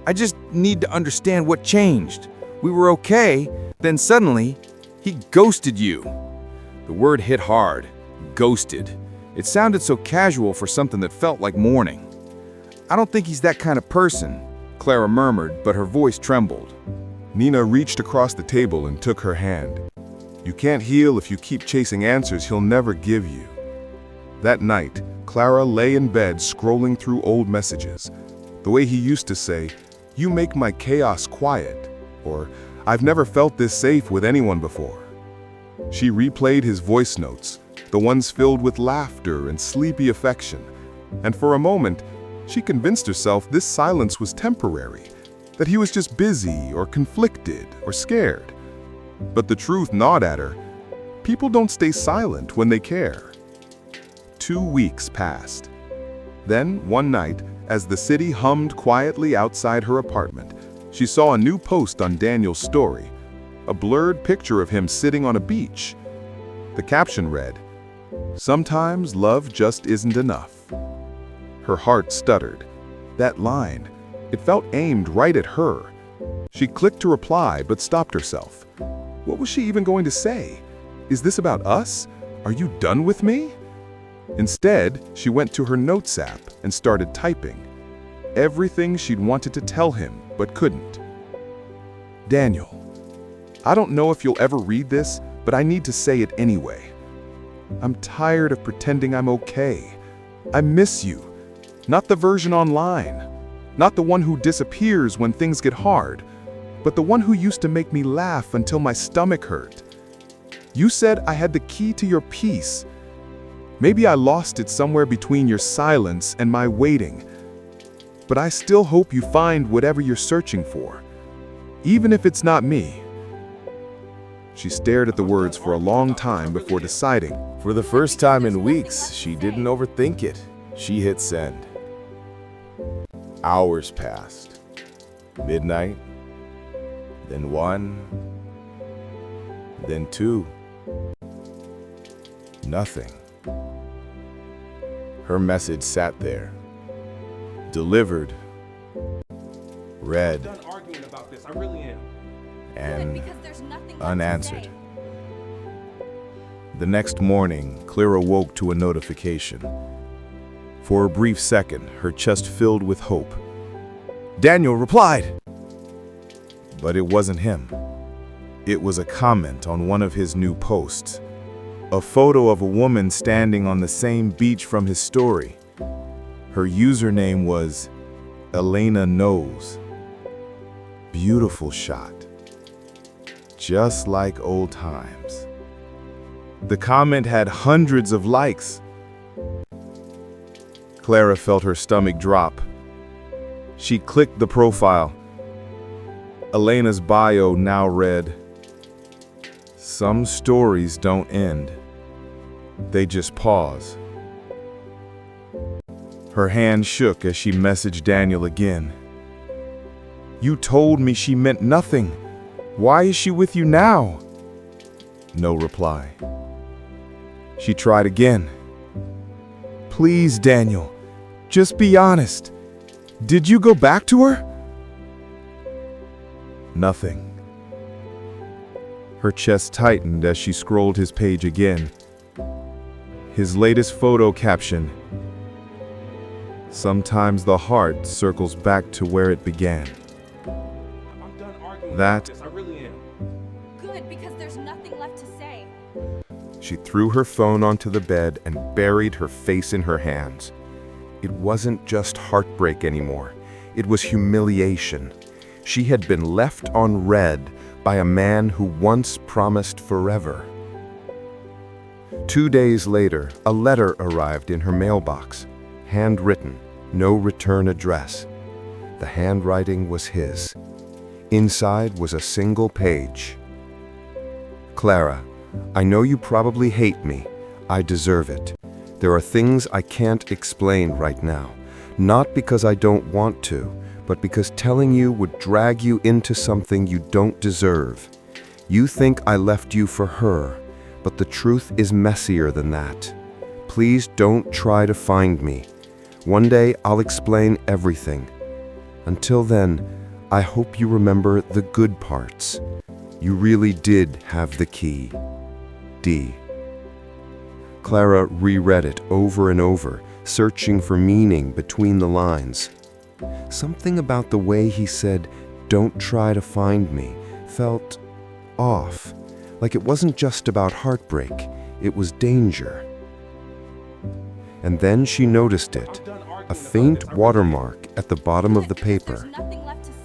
I just need to understand what changed. We were okay, then suddenly, he ghosted you. The word hit hard. Ghosted. It sounded so casual for something that felt like mourning. I don't think he's that kind of person, Clara murmured, but her voice trembled. Nina reached across the table and took her hand. You can't heal if you keep chasing answers he'll never give you. That night, Clara lay in bed scrolling through old messages. The way he used to say, "You make my chaos quiet," or "I've never felt this safe with anyone before." She replayed his voice notes, the ones filled with laughter and sleepy affection, and for a moment, she convinced herself this silence was temporary, that he was just busy or conflicted or scared. But the truth gnawed at her. People don't stay silent when they care. 2 weeks passed. Then, one night, as the city hummed quietly outside her apartment, she saw a new post on Daniel's story, a blurred picture of him sitting on a beach. The caption read, "Sometimes love just isn't enough." Her heart stuttered. That line, it felt aimed right at her. She clicked to reply, but stopped herself. What was she even going to say? Is this about us? Are you done with me? Instead, she went to her notes app and started typing. Everything she'd wanted to tell him, but couldn't. Daniel, I don't know if you'll ever read this, but I need to say it anyway. I'm tired of pretending I'm okay. I miss you. Not the version online. Not the one who disappears when things get hard, but the one who used to make me laugh until my stomach hurt. You said I had the key to your peace. Maybe I lost it somewhere between your silence and my waiting. But I still hope you find whatever you're searching for, even if it's not me. She stared at the words for a long time before deciding. For the first time in weeks, she didn't overthink it. She hit send. Hours passed. Midnight, then 1, then 2. Nothing. Her message sat there. Delivered. Read. Done arguing about this. I really am. And unanswered. The next morning, Clara woke to a notification. For a brief second, her chest filled with hope. Daniel replied! But it wasn't him. It was a comment on one of his new posts. A photo of a woman standing on the same beach from his story. Her username was Elena Knows. Beautiful shot. Just like old times. The comment had hundreds of likes. Clara felt her stomach drop. She clicked the profile. Elena's bio now read, "Some stories don't end. They just pause." Her hand shook as she messaged Daniel again. "You told me she meant nothing. Why is she with you now?" No reply. She tried again. "Please, Daniel, just be honest. Did you go back to her?" Nothing. Her chest tightened as she scrolled his page again. His latest photo caption, "Sometimes the heart circles back to where it began." I'm done arguing That- about this. I really am. Good, because there's nothing left to say. She threw her phone onto the bed and buried her face in her hands. It wasn't just heartbreak anymore. It was humiliation. She had been left on red by a man who once promised forever. 2 days later, a letter arrived in her mailbox. Handwritten, no return address. The handwriting was his. Inside was a single page. Clara, I know you probably hate me. I deserve it. There are things I can't explain right now. Not because I don't want to, but because telling you would drag you into something you don't deserve. You think I left you for her, but the truth is messier than that. Please don't try to find me. One day I'll explain everything. Until then, I hope you remember the good parts. You really did have the key. D. Clara reread it over and over, searching for meaning between the lines. Something about the way he said, "Don't try to find me," felt off, like it wasn't just about heartbreak, it was danger. And then she noticed it, a faint watermark at the bottom of the paper,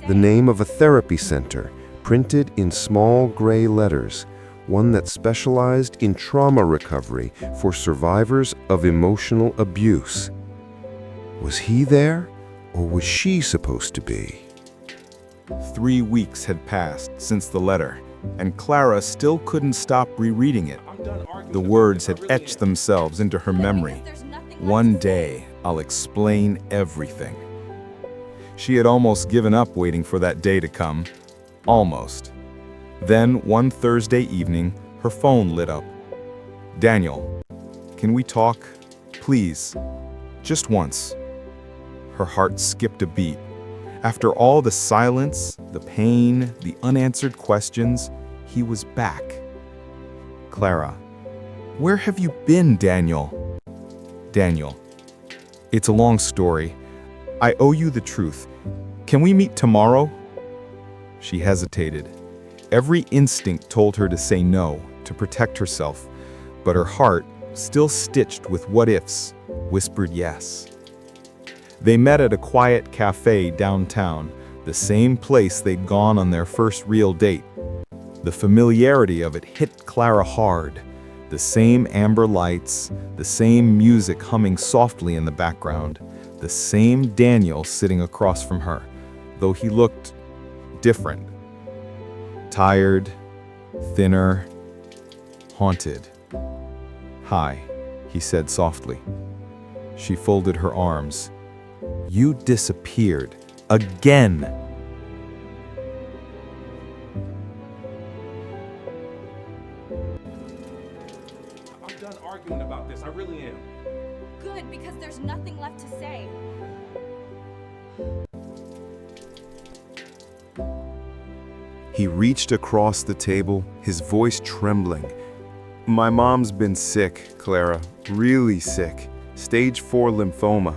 the name of a therapy center, printed in small gray letters, one that specialized in trauma recovery for survivors of emotional abuse. Was he there, or was she supposed to be? 3 weeks had passed since the letter, and Clara still couldn't stop rereading it. The words had etched themselves into her memory. One day, I'll explain everything. She had almost given up waiting for that day to come. Almost. Then, one Thursday evening, her phone lit up. "Daniel, can we talk? Please. Just once." Her heart skipped a beat. After all the silence, the pain, the unanswered questions, he was back. "Clara, where have you been, Daniel?" "Daniel, it's a long story. I owe you the truth. Can we meet tomorrow?" She hesitated. Every instinct told her to say no, to protect herself, but her heart, still stitched with what-ifs, whispered yes. They met at a quiet cafe downtown, the same place they'd gone on their first real date. The familiarity of it hit Clara hard. The same amber lights, the same music humming softly in the background, the same Daniel sitting across from her, though he looked different. Tired, thinner, haunted. "Hi," he said softly. She folded her arms. "You disappeared. Again." I'm done arguing about this. I really am. Good, because there's nothing left to say. He reached across the table, his voice trembling. "My mom's been sick, Clara, really sick. Stage 4 lymphoma.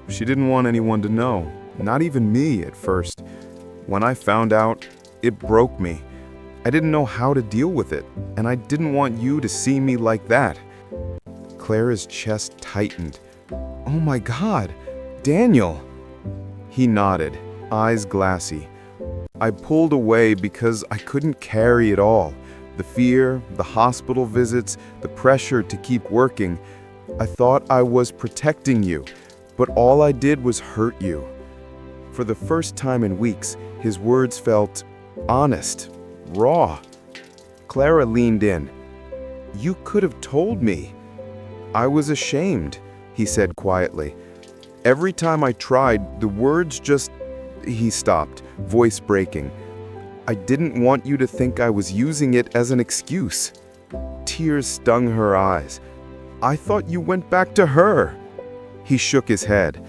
She didn't want anyone to know, not even me at first. When I found out, it broke me. I didn't know how to deal with it, and I didn't want you to see me like that." Clara's chest tightened. "Oh my God, Daniel!" He nodded, eyes glassy. "I pulled away because I couldn't carry it all. The fear, the hospital visits, the pressure to keep working. I thought I was protecting you, but all I did was hurt you." For the first time in weeks, his words felt honest, raw. Clara leaned in. "You could have told me." "I was ashamed," he said quietly. "Every time I tried, the words just..." He stopped, voice breaking. "I didn't want you to think I was using it as an excuse." Tears stung her eyes. "I thought you went back to her." He shook his head.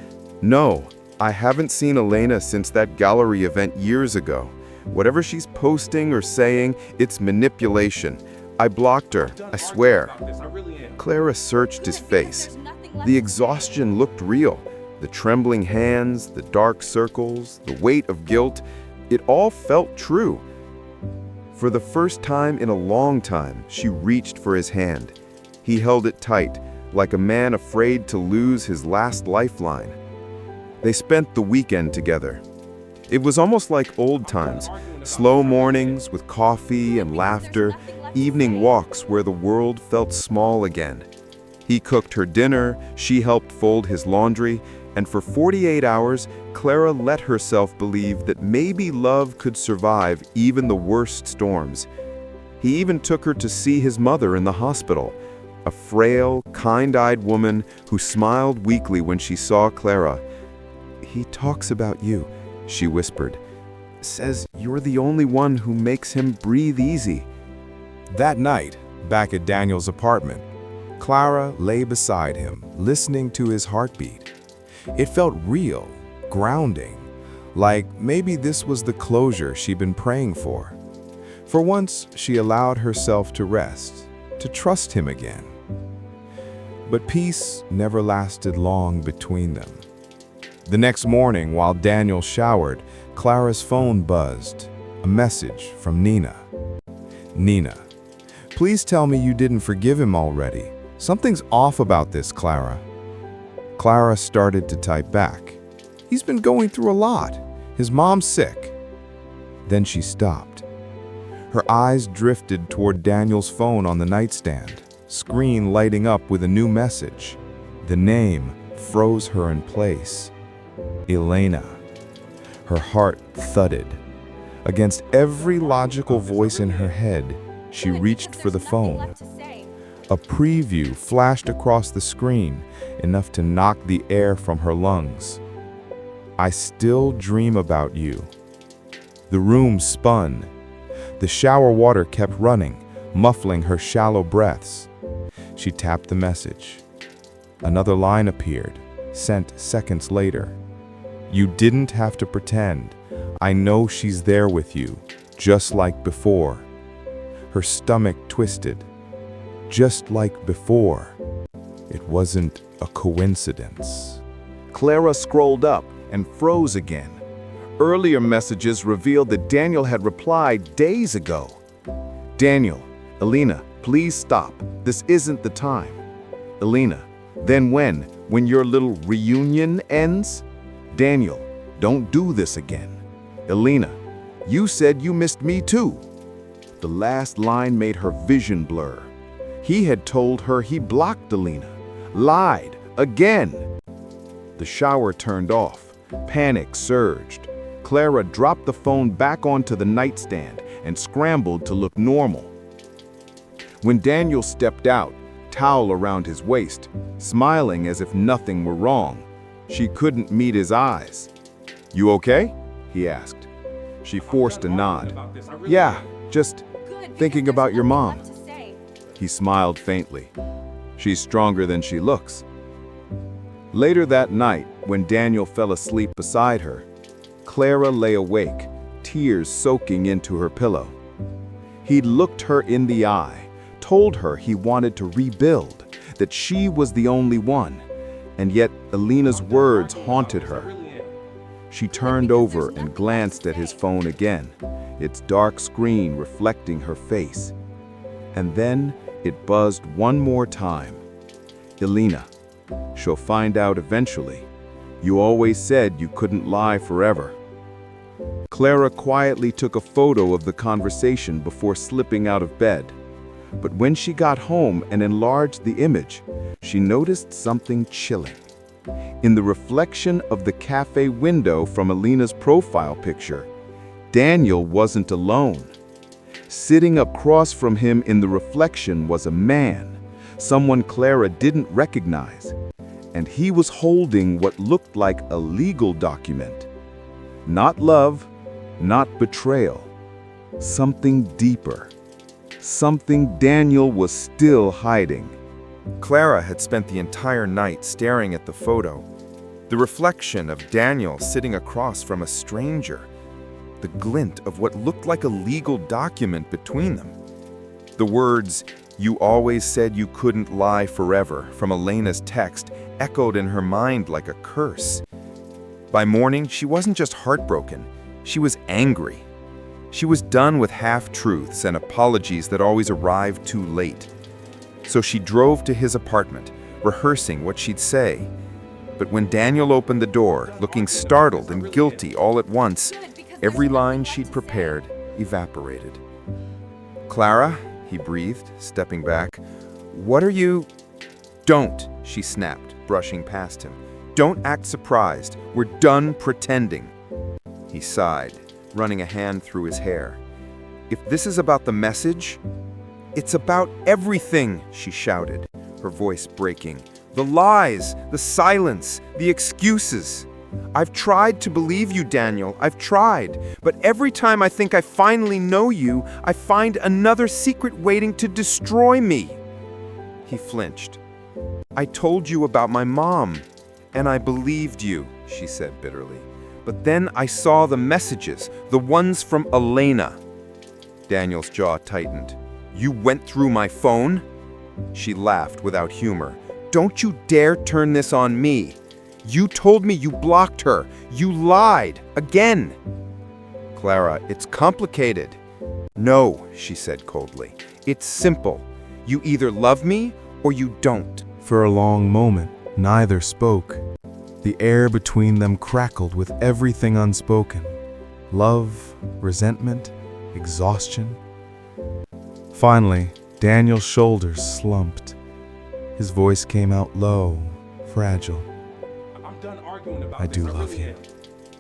"No, I haven't seen Elena since that gallery event years ago. Whatever she's posting or saying, it's manipulation. I blocked her, I swear." I really am. Clara searched his Good, because face. there's nothing left The to exhaustion looked real. The trembling hands, the dark circles, the weight of guilt, it all felt true. For the first time in a long time, she reached for his hand. He held it tight, like a man afraid to lose his last lifeline. They spent the weekend together. It was almost like old times, slow mornings with coffee and laughter, evening walks where the world felt small again. He cooked her dinner, she helped fold his laundry, and for 48 hours, Clara let herself believe that maybe love could survive even the worst storms. He even took her to see his mother in the hospital, a frail, kind-eyed woman who smiled weakly when she saw Clara. "He talks about you," she whispered. "Says you're the only one who makes him breathe easy." That night, back at Daniel's apartment, Clara lay beside him, listening to his heartbeat. It felt real, grounding, like maybe this was the closure she'd been praying for. For once, she allowed herself to rest, to trust him again. But peace never lasted long between them. The next morning, while Daniel showered, Clara's phone buzzed. A message from Nina. "Nina, please tell me you didn't forgive him already. Something's off about this, Clara." Clara started to type back. "He's been going through a lot. His mom's sick." Then she stopped. Her eyes drifted toward Daniel's phone on the nightstand, screen lighting up with a new message. The name froze her in place. Elena. Her heart thudded. Against every logical voice in her head, she reached for the phone. A preview flashed across the screen, enough to knock the air from her lungs. "I still dream about you." The room spun. The shower water kept running, muffling her shallow breaths. She tapped the message. Another line appeared, sent seconds later. "You didn't have to pretend. I know she's there with you, just like before." Her stomach twisted. Just like before. It wasn't a coincidence. Clara scrolled up and froze again. Earlier messages revealed that Daniel had replied days ago. "Daniel, Elena, please stop. This isn't the time." "Elena, then when? When your little reunion ends?" "Daniel, don't do this again." "Elena, you said you missed me too." The last line made her vision blur. He had told her he blocked Elena, lied again. The shower turned off. Panic surged. Clara dropped the phone back onto the nightstand and scrambled to look normal. When Daniel stepped out, towel around his waist, smiling as if nothing were wrong, she couldn't meet his eyes. "You okay?" he asked. She forced a nod. "Yeah, just thinking about your mom." He smiled faintly. "She's stronger than she looks." Later that night, when Daniel fell asleep beside her, Clara lay awake, tears soaking into her pillow. He'd looked her in the eye, told her he wanted to rebuild, that she was the only one, and yet Elena's words haunted her. She turned over and glanced at his phone again, its dark screen reflecting her face. And then it buzzed one more time. "Elena, she'll find out eventually. You always said you couldn't lie forever." Clara quietly took a photo of the conversation before slipping out of bed. But when she got home and enlarged the image, she noticed something chilling. In the reflection of the cafe window from Elena's profile picture, Daniel wasn't alone. Sitting across from him in the reflection was a man, someone Clara didn't recognize, and he was holding what looked like a legal document. Not love, not betrayal, something deeper, something Daniel was still hiding. Clara had spent the entire night staring at the photo, the reflection of Daniel sitting across from a stranger, the glint of what looked like a legal document between them. The words, "You always said you couldn't lie forever," from Elena's text echoed in her mind like a curse. By morning, she wasn't just heartbroken, she was angry. She was done with half-truths and apologies that always arrived too late. So she drove to his apartment, rehearsing what she'd say. But when Daniel opened the door, looking startled and guilty all at once, every line she'd prepared evaporated. "Clara," he breathed, stepping back. "What are you—" "Don't," she snapped, brushing past him. "Don't act surprised. We're done pretending." He sighed, running a hand through his hair. If this is about the message, it's about everything, she shouted, her voice breaking. The lies, the silence, the excuses. I've tried to believe you, Daniel. I've tried. But every time I think I finally know you, I find another secret waiting to destroy me. He flinched. I told you about my mom, and I believed you, she said bitterly. But then I saw the messages, the ones from Elena. Daniel's jaw tightened. You went through my phone? She laughed without humor. Don't you dare turn this on me. You told me you blocked her. You lied. Again. Clara, it's complicated. No, she said coldly. It's simple. You either love me or you don't. For a long moment, neither spoke. The air between them crackled with everything unspoken. Love, resentment, exhaustion. Finally, Daniel's shoulders slumped. His voice came out low, fragile. I'm done arguing about I this. do I love really you. am.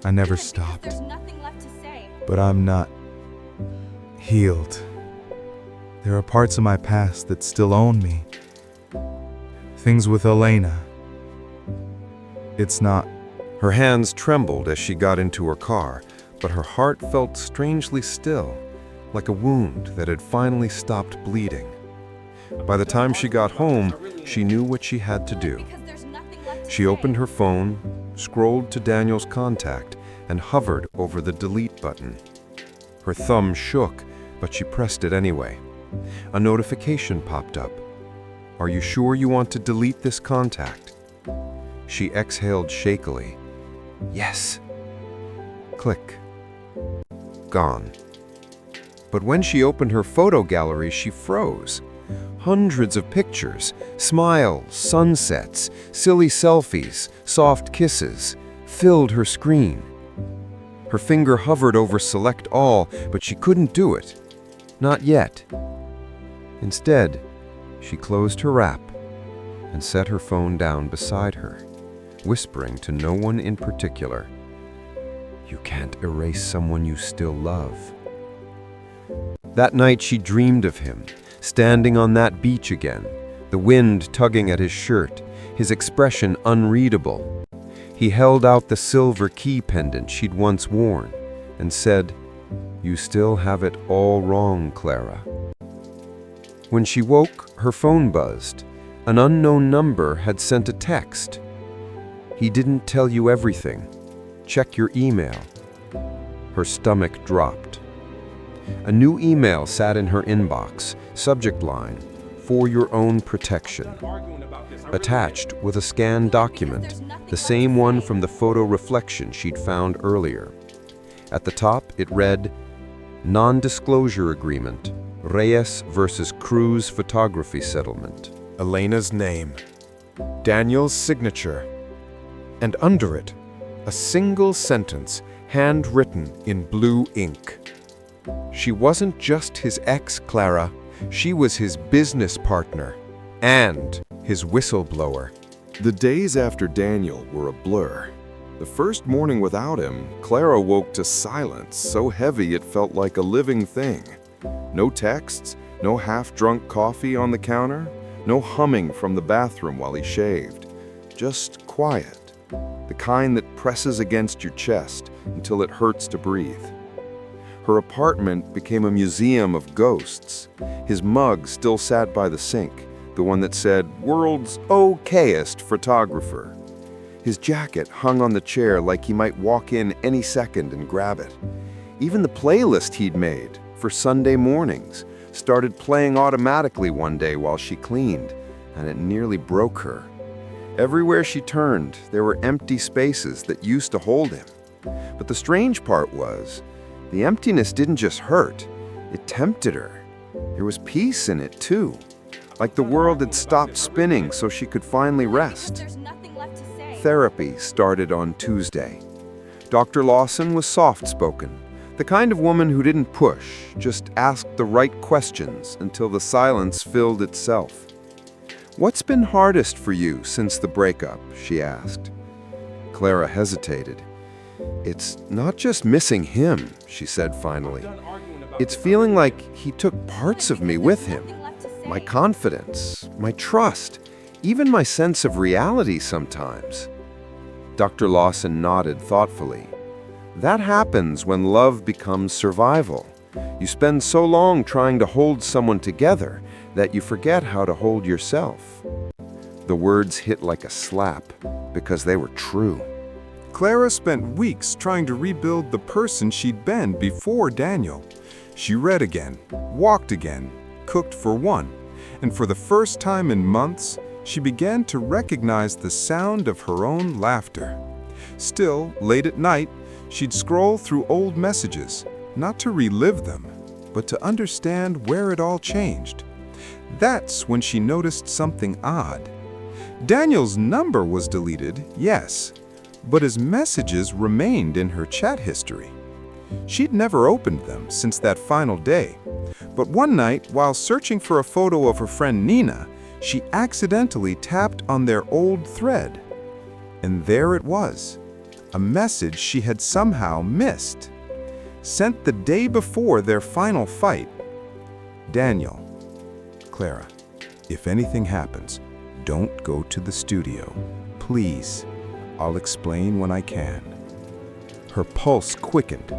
I never Good, because stopped, There's nothing left to say. but I'm not healed. There are parts of my past that still own me. Things with Elena. It's not. Her hands trembled as she got into her car, but her heart felt strangely still, like a wound that had finally stopped bleeding. By the time she got home, she knew what she had to do. Because there's nothing left to She say. opened her phone, scrolled to Daniel's contact, and hovered over the delete button. Her thumb shook, but she pressed it anyway. A notification popped up. Are you sure you want to delete this contact? She exhaled shakily. Yes. Click. Gone. But when she opened her photo gallery, she froze. Hundreds of pictures, smiles, sunsets, silly selfies, soft kisses, filled her screen. Her finger hovered over Select All, but she couldn't do it. Not yet. Instead, she closed her app and set her phone down beside her, whispering to no one in particular, "You can't erase someone you still love." That night she dreamed of him, standing on that beach again, the wind tugging at his shirt, his expression unreadable. He held out the silver key pendant she'd once worn and said, "You still have it all wrong, Clara." When she woke, her phone buzzed. An unknown number had sent a text. "He didn't tell you everything. Check your email." Her stomach dropped. A new email sat in her inbox, subject line, "For your own protection." Arguing about this. I really am. Attached with a scanned document, the same one from the photo reflection she'd found earlier. At the top, it read, "Non-disclosure agreement, Reyes versus Cruz Photography Settlement." Elena's name, Daniel's signature, and under it, a single sentence handwritten in blue ink. She wasn't just his ex, Clara. She was his business partner and his whistleblower. The days after Daniel were a blur. The first morning without him, Clara woke to silence so heavy it felt like a living thing. No texts, no half-drunk coffee on the counter, no humming from the bathroom while he shaved. Just quiet, the kind that presses against your chest until it hurts to breathe. Her apartment became a museum of ghosts. His mug still sat by the sink, the one that said, "World's okayest photographer." His jacket hung on the chair like he might walk in any second and grab it. Even the playlist he'd made for Sunday mornings started playing automatically one day while she cleaned, and it nearly broke her. Everywhere she turned, there were empty spaces that used to hold him. But the strange part was, the emptiness didn't just hurt, it tempted her. There was peace in it too, like the world had stopped spinning so she could finally rest. There's nothing left to say. Therapy started on Tuesday. Dr. Lawson was soft-spoken, the kind of woman who didn't push, just asked the right questions until the silence filled itself. "What's been hardest for you since the breakup?" she asked. Clara hesitated. "It's not just missing him," she said finally. Done arguing about It's feeling like he took parts of me with him. Nothing left to say. My confidence, my trust, even my sense of reality sometimes. Dr. Lawson nodded thoughtfully. That happens when love becomes survival. You spend so long trying to hold someone together that you forget how to hold yourself. The words hit like a slap because they were true. Clara spent weeks trying to rebuild the person she'd been before Daniel. She read again, walked again, cooked for one, and for the first time in months, she began to recognize the sound of her own laughter. Still, late at night, she'd scroll through old messages, not to relive them, but to understand where it all changed. That's when she noticed something odd. Daniel's number was deleted, yes, but his messages remained in her chat history. She'd never opened them since that final day, but one night, while searching for a photo of her friend Nina, she accidentally tapped on their old thread. And there it was, a message she had somehow missed. Sent the day before their final fight. Daniel, Clara, if anything happens, don't go to the studio. Please, I'll explain when I can. Her pulse quickened.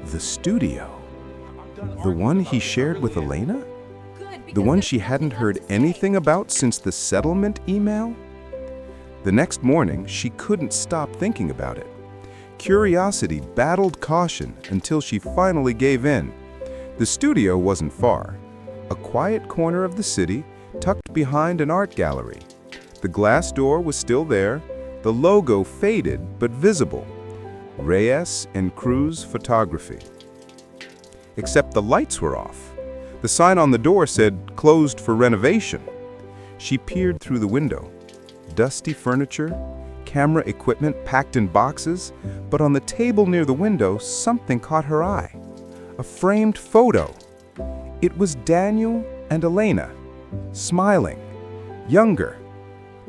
The studio? The one he shared with Elena? The one she hadn't heard anything about since the settlement email? The next morning, she couldn't stop thinking about it. Curiosity battled caution until she finally gave in. The studio wasn't far. A quiet corner of the city, tucked behind an art gallery. The glass door was still there, the logo faded but visible. Reyes and Cruz Photography. Except the lights were off. The sign on the door said, "Closed for renovation." She peered through the window. Dusty furniture, camera equipment packed in boxes, but on the table near the window, something caught her eye. A framed photo. It was Daniel and Elena, smiling, younger.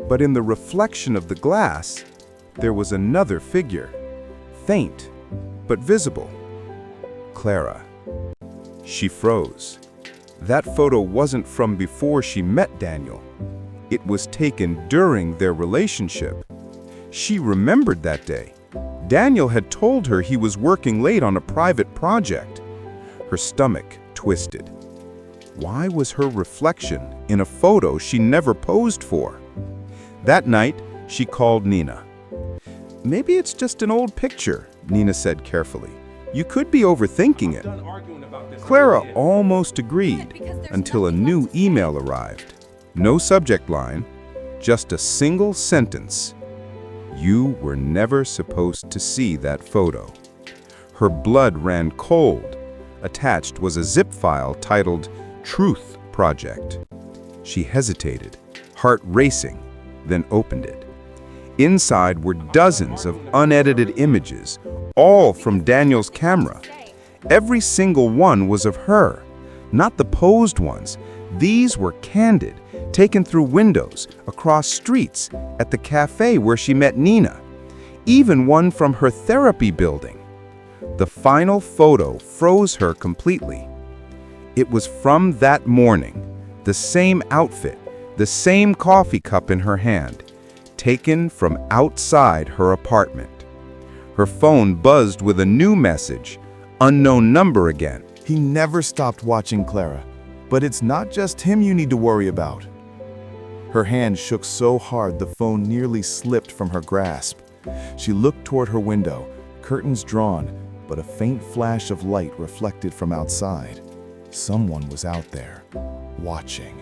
But in the reflection of the glass, there was another figure, faint, but visible. Clara. She froze. That photo wasn't from before she met Daniel. It was taken during their relationship. She remembered that day. Daniel had told her he was working late on a private project. Her stomach twisted. Why was her reflection in a photo she never posed for? That night, she called Nina. "Maybe it's just an old picture," Nina said carefully. "You could be overthinking it." Clara almost agreed until a new email arrived. No subject line, just a single sentence. "You were never supposed to see that photo." Her blood ran cold. Attached was a zip file titled Truth Project. She hesitated, heart racing, then opened it. Inside were dozens of unedited images, all from Daniel's camera. Every single one was of her, not the posed ones. These were candid, taken through windows, across streets, at the cafe where she met Nina. Even one from her therapy building. The final photo froze her completely. It was from that morning, the same outfit, the same coffee cup in her hand, taken from outside her apartment. Her phone buzzed with a new message, unknown number again. He never stopped watching Clara, but it's not just him you need to worry about. Her hand shook so hard the phone nearly slipped from her grasp. She looked toward her window, curtains drawn, but a faint flash of light reflected from outside. Someone was out there, watching.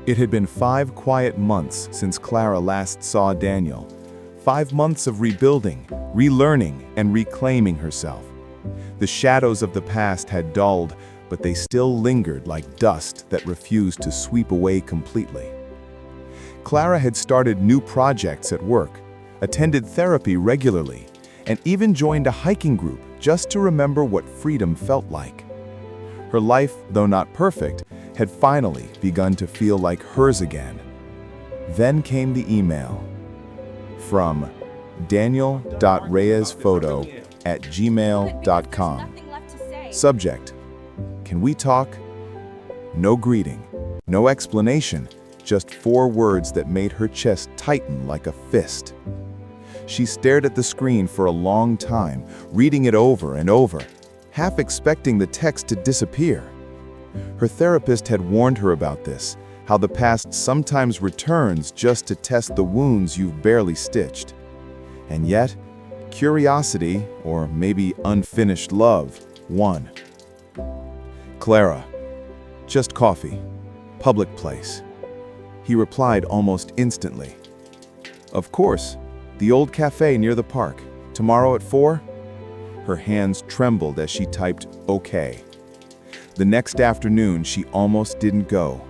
It had been 5 quiet months since Clara last saw Daniel. 5 months of rebuilding, relearning, and reclaiming herself. The shadows of the past had dulled, but they still lingered like dust that refused to sweep away completely. Clara had started new projects at work, attended therapy regularly, and even joined a hiking group just to remember what freedom felt like. Her life, though not perfect, had finally begun to feel like hers again. Then came the email from daniel.reyesphoto@gmail.com. Nothing left to say. Subject: can we talk? No greeting, no explanation, just 4 words that made her chest tighten like a fist. She stared at the screen for a long time, reading it over and over, half expecting the text to disappear. Her therapist had warned her about this, how the past sometimes returns just to test the wounds you've barely stitched. And yet, curiosity, or maybe unfinished love, won. Clara: just coffee. Public place. He replied almost instantly. Of course, the old cafe near the park. Tomorrow at 4? Her hands trembled as she typed okay. The next afternoon, she almost didn't go.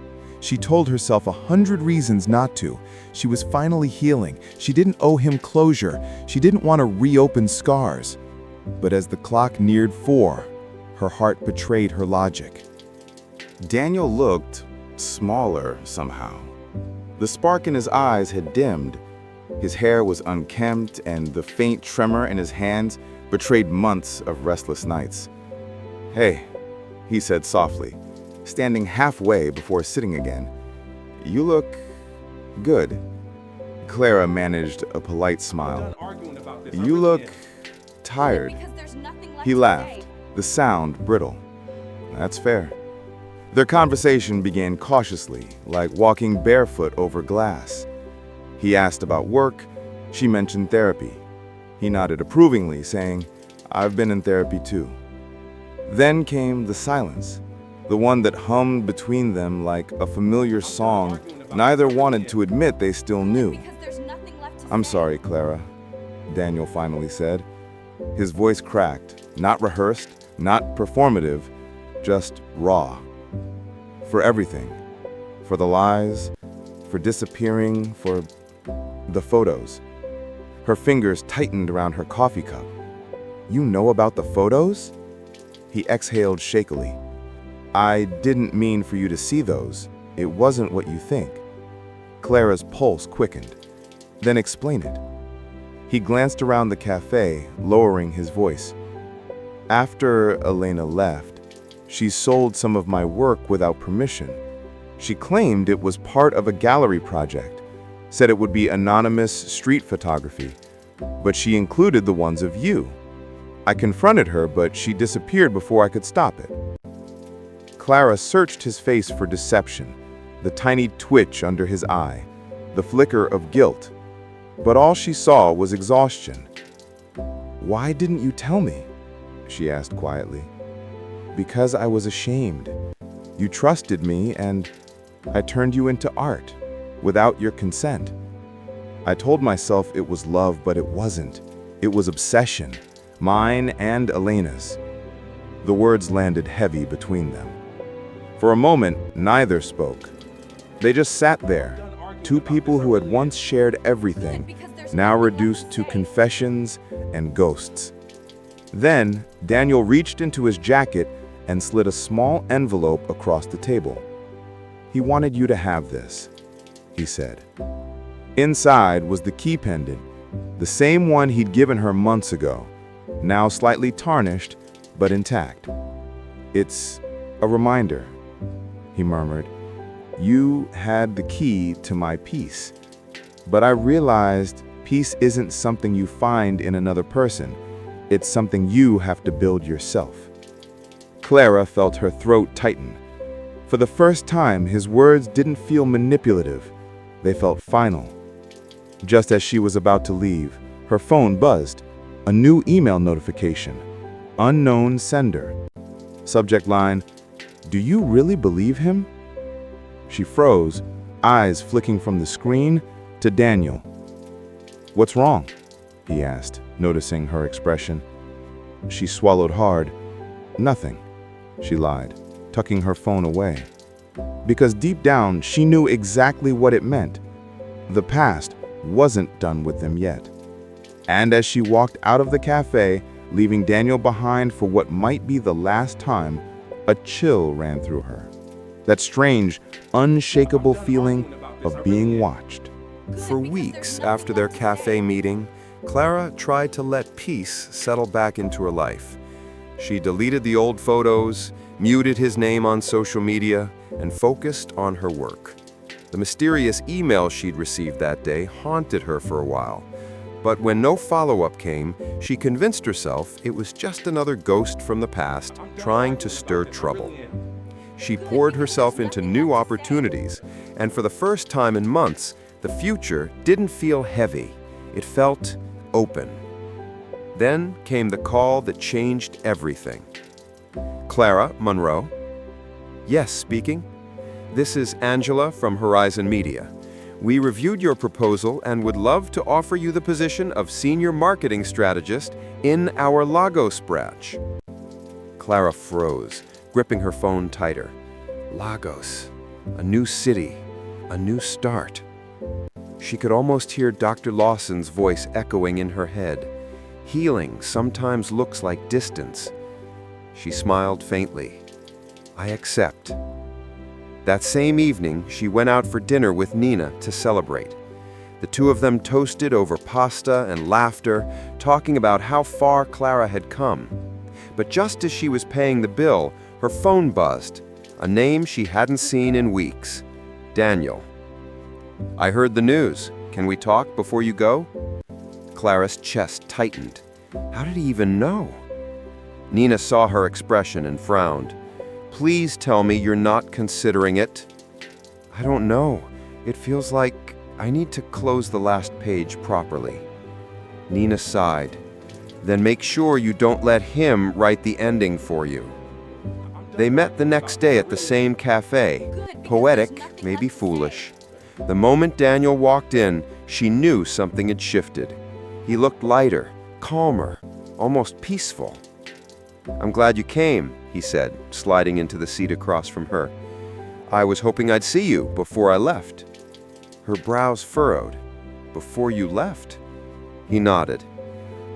She told herself 100 reasons not to. She was finally healing. She didn't owe him closure. She didn't want to reopen scars. But as the clock neared 4, her heart betrayed her logic. Daniel looked smaller somehow. The spark in his eyes had dimmed. His hair was unkempt, and the faint tremor in his hands betrayed months of restless nights. "Hey," he said softly, standing halfway before sitting again. "You look good." Clara managed a polite smile. "You look tired." Because there's nothing left He to laughed, say. the sound brittle. "That's fair." Their conversation began cautiously, like walking barefoot over glass. He asked about work. She mentioned therapy. He nodded approvingly, saying, "I've been in therapy too." Then came the silence, the one that hummed between them like a familiar song neither wanted to admit they still knew. Because there's nothing left to "I'm say. sorry, Clara," Daniel finally said. His voice cracked, not rehearsed, not performative, just raw. For everything. For the lies, for disappearing, for the photos. Her fingers tightened around her coffee cup. "You know about the photos?" He exhaled shakily. "I didn't mean for you to see those. It wasn't what you think." Clara's pulse quickened. "Then explain it." He glanced around the cafe, lowering his voice. "After Elena left, she sold some of my work without permission. She claimed it was part of a gallery project, said it would be anonymous street photography, but she included the ones of you. I confronted her, but she disappeared before I could stop it." Clara searched his face for deception, the tiny twitch under his eye, the flicker of guilt, but all she saw was exhaustion. "Why didn't you tell me?" she asked quietly. "Because I was ashamed. You trusted me, and I turned you into art, without your consent. I told myself it was love, but it wasn't. It was obsession, mine and Elena's." The words landed heavy between them. For a moment, neither spoke. They just sat there, 2 people who had once shared everything, Because there's now nothing left reduced to say. confessions and ghosts. Then, Daniel reached into his jacket and slid a small envelope across the table. "He wanted you to have this," he said. Inside was the key pendant, the same one he'd given her months ago, now slightly tarnished, but intact. "It's a reminder," he murmured. "You had the key to my peace. But I realized peace isn't something you find in another person. It's something you have to build yourself." Clara felt her throat tighten. For the first time, his words didn't feel manipulative. They felt final. Just as she was about to leave, her phone buzzed. A new email notification. Unknown sender. Subject line: "Do you really believe him?" She froze, eyes flicking from the screen to Daniel. "What's wrong?" he asked, noticing her expression. She swallowed hard. "Nothing," she lied, tucking her phone away. Because deep down, she knew exactly what it meant. The past wasn't done with them yet. And as she walked out of the cafe, leaving Daniel behind for what might be the last time, a chill ran through her. That strange, unshakable feeling of being watched. For weeks after their cafe meeting, Clara tried to let peace settle back into her life. She deleted the old photos, muted his name on social media, and focused on her work. The mysterious email she'd received that day haunted her for a while. But when no follow-up came, she convinced herself it was just another ghost from the past trying to stir trouble. She poured herself into new opportunities, and for the first time in months, the future didn't feel heavy. It felt open. Then came the call that changed everything. Clara Monroe? Yes, speaking. This is Angela from Horizon Media. We reviewed your proposal and would love to offer you the position of Senior Marketing Strategist in our Lagos branch. Clara froze, gripping her phone tighter. Lagos, a new city, a new start. She could almost hear Dr. Lawson's voice echoing in her head. Healing sometimes looks like distance. She smiled faintly. I accept. That same evening, she went out for dinner with Nina to celebrate. The two of them toasted over pasta and laughter, talking about how far Clara had come. But just as she was paying the bill, her phone buzzed, a name she hadn't seen in weeks. Daniel. I heard the news. Can we talk before you go? Clara's chest tightened. How did he even know? Nina saw her expression and frowned. Please tell me you're not considering it. I don't know. It feels like I need to close the last page properly. Nina sighed. Then make sure you don't let him write the ending for you. They met the next day at the same cafe. Poetic, maybe foolish. The moment Daniel walked in, she knew something had shifted. He looked lighter, calmer, almost peaceful. I'm glad you came, he said, sliding into the seat across from her. I was hoping I'd see you before I left. Her brows furrowed. Before you left? He nodded.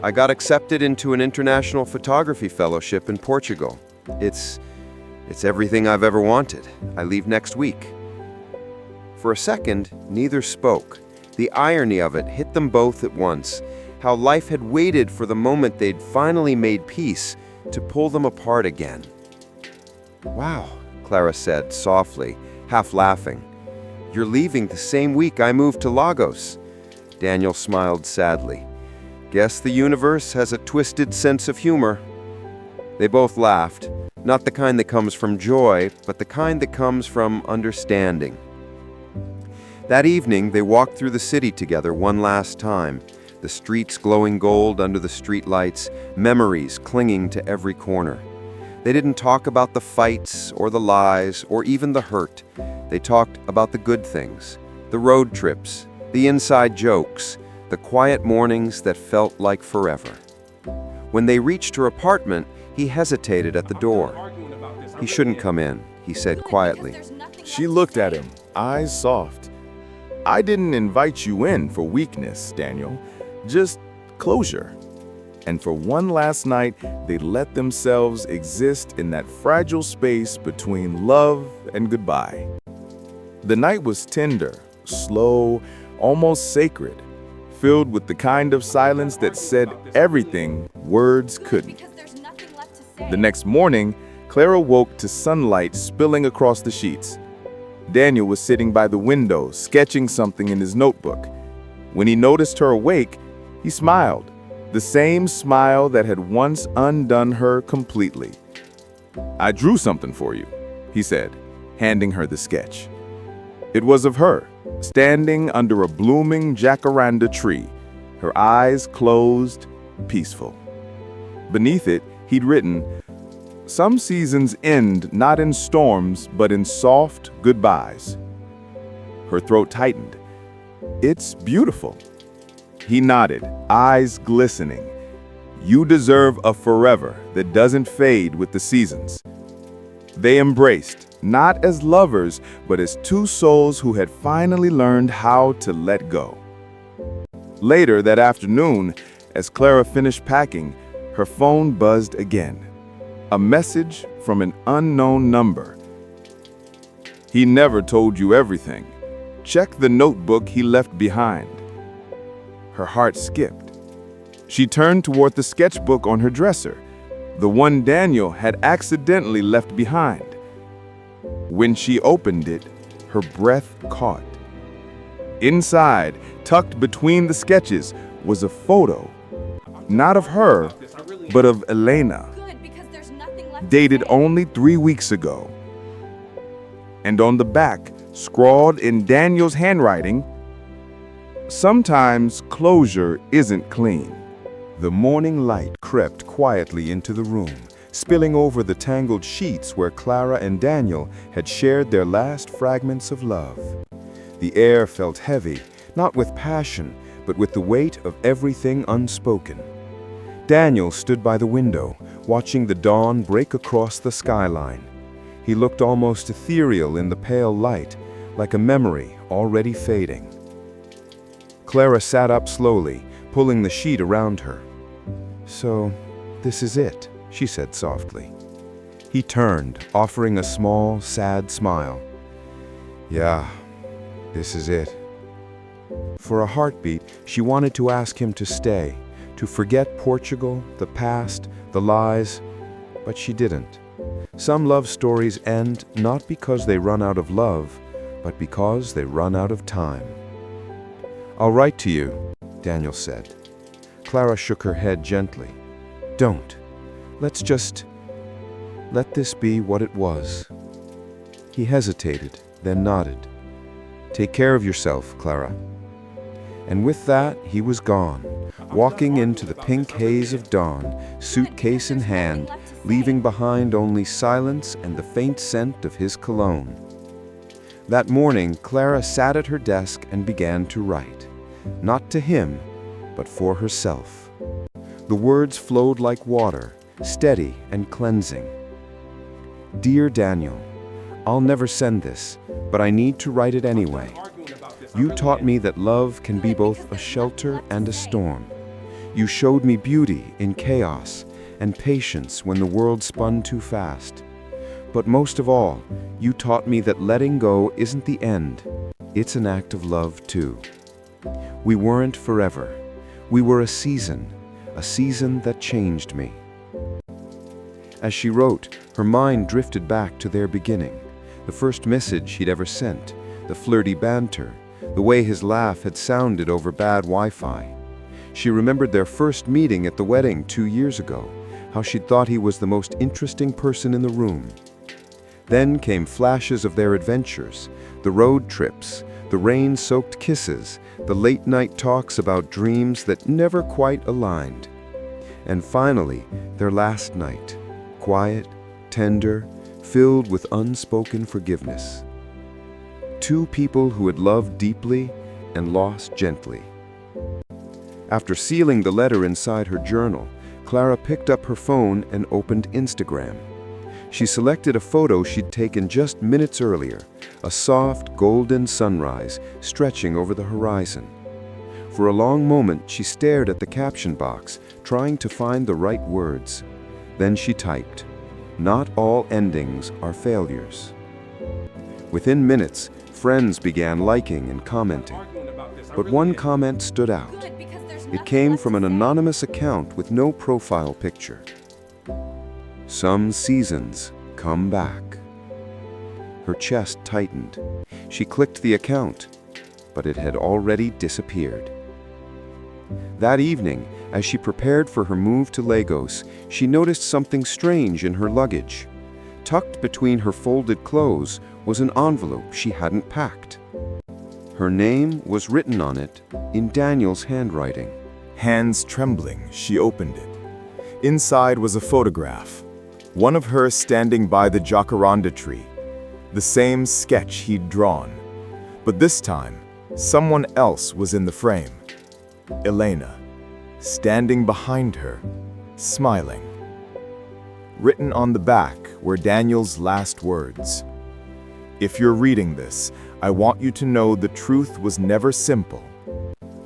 I got accepted into an international photography fellowship in Portugal. It's everything I've ever wanted. I leave next week. For a second, neither spoke. The irony of it hit them both at once. How life had waited for the moment they'd finally made peace to pull them apart again. Wow, Clara said softly, half laughing. You're leaving the same week I moved to Lagos. Daniel smiled sadly. Guess the universe has a twisted sense of humor. They both laughed, not the kind that comes from joy, but the kind that comes from understanding. That evening, they walked through the city together one last time, the streets glowing gold under the streetlights, memories clinging to every corner. They didn't talk about the fights or the lies or even the hurt. They talked about the good things, the road trips, the inside jokes, the quiet mornings that felt like forever. When they reached her apartment, he hesitated at the door. He shouldn't come in, he said quietly. She looked at him, eyes soft. I didn't invite you in for weakness, Daniel. Just closure. And for one last night, they let themselves exist in that fragile space between love and goodbye. The night was tender, slow, almost sacred, filled with the kind of silence that said everything words couldn't. Because there's nothing left to say. The next morning, Clara woke to sunlight spilling across the sheets. Daniel was sitting by the window, sketching something in his notebook. When he noticed her awake, he smiled, the same smile that had once undone her completely. I drew something for you, he said, handing her the sketch. It was of her, standing under a blooming jacaranda tree, her eyes closed, peaceful. Beneath it, he'd written, "Some seasons end not in storms, but in soft goodbyes." Her throat tightened. It's beautiful. He nodded, eyes glistening. You deserve a forever that doesn't fade with the seasons. They embraced, not as lovers, but as two souls who had finally learned how to let go. Later that afternoon, as Clara finished packing, her phone buzzed again. A message from an unknown number. He never told you everything. Check the notebook he left behind. Her heart skipped. She turned toward the sketchbook on her dresser. the one Daniel had accidentally left behind. When she opened it, her breath caught. Inside, tucked between the sketches, was a photo, not of her, but of Elena, Good, because there's nothing left to dated say. only 3 weeks ago. And on the back, scrawled in Daniel's handwriting, "Sometimes closure isn't clean." The morning light crept quietly into the room, spilling over the tangled sheets where Clara and Daniel had shared their last fragments of love. The air felt heavy, not with passion, but with the weight of everything unspoken. Daniel stood by the window, watching the dawn break across the skyline. He looked almost ethereal in the pale light, like a memory already fading. Clara sat up slowly, pulling the sheet around her. "So, this is it," she said softly. He turned, offering a small, sad smile. "Yeah, this is it." For a heartbeat, she wanted to ask him to stay, to forget Portugal, the past, the lies, but she didn't. Some love stories end not because they run out of love, but because they run out of time. "I'll write to you," Daniel said. Clara shook her head gently. "Don't. Let's just let this be what it was." He hesitated, then nodded. "Take care of yourself, Clara." And with that, he was gone, walking into the pink haze of dawn, suitcase in hand, leaving behind only silence and the faint scent of his cologne. That morning, Clara sat at her desk and began to write. Not to him, but for herself. The words flowed like water, steady and cleansing. "Dear Daniel, I'll never send this, but I need to write it anyway. You taught me that love can be both a shelter and a storm. You showed me beauty in chaos and patience when the world spun too fast. But most of all, you taught me that letting go isn't the end. It's an act of love too. We weren't forever. We were a season that changed me." As she wrote, her mind drifted back to their beginning, the first message he'd ever sent, the flirty banter, the way his laugh had sounded over bad Wi-Fi. She remembered their first meeting at the wedding 2 years ago, how she'd thought he was the most interesting person in the room. Then came flashes of their adventures, the road trips, the rain-soaked kisses, the late-night talks about dreams that never quite aligned. And finally, their last night, quiet, tender, filled with unspoken forgiveness. Two people who had loved deeply and lost gently. After sealing the letter inside her journal, Clara picked up her phone and opened Instagram. She selected a photo she'd taken just minutes earlier, a soft, golden sunrise stretching over the horizon. For a long moment, she stared at the caption box, trying to find the right words. Then she typed, "Not all endings are failures." Within minutes, friends began liking and commenting. But one comment stood out. Good, because there's It nothing came left from to an say. anonymous account with no profile picture. "Some seasons come back." Her chest tightened. She clicked the account, but it had already disappeared. That evening, as she prepared for her move to Lagos, she noticed something strange in her luggage. Tucked between her folded clothes was an envelope she hadn't packed. Her name was written on it in Daniel's handwriting. Hands trembling, she opened it. Inside was a photograph, one of her standing by the jacaranda tree, the same sketch he'd drawn. But this time, someone else was in the frame. Elena, standing behind her, smiling. Written on the back were Daniel's last words. "If you're reading this, I want you to know the truth was never simple.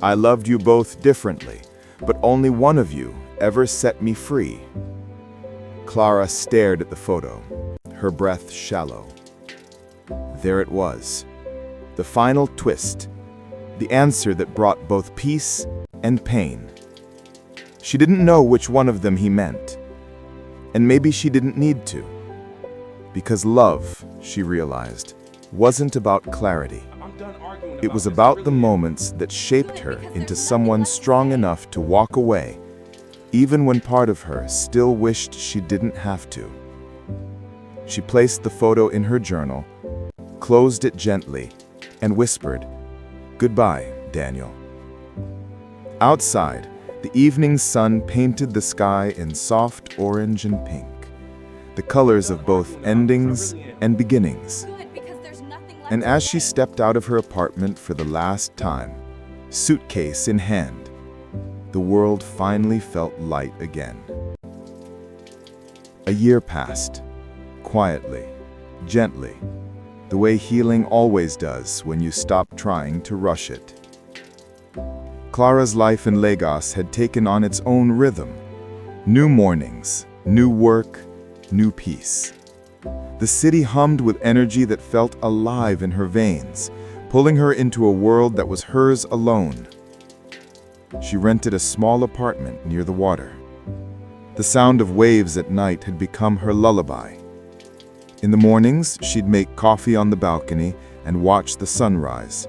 I loved you both differently, but only one of you ever set me free." Clara stared at the photo, her breath shallow. There it was, the final twist, the answer that brought both peace and pain. She didn't know which one of them he meant. And maybe she didn't need to. Because love, she realized, wasn't about clarity. I'm done arguing It was this. I about really the am. moments that shaped her into someone strong enough to walk away, even when part of her still wished she didn't have to. She placed the photo in her journal, closed it gently, and whispered, "Goodbye, Daniel." Outside, the evening sun painted the sky in soft orange and pink, the colors of both endings and beginnings. Good, because there's nothing left And to as she say. stepped out of her apartment for the last time, suitcase in hand, the world finally felt light again. A year passed, quietly, gently, the way healing always does when you stop trying to rush it. Clara's life in Lagos had taken on its own rhythm. New mornings, new work, new peace. The city hummed with energy that felt alive in her veins, pulling her into a world that was hers alone. She rented a small apartment near the water. The sound of waves at night had become her lullaby. In the mornings, she'd make coffee on the balcony and watch the sunrise,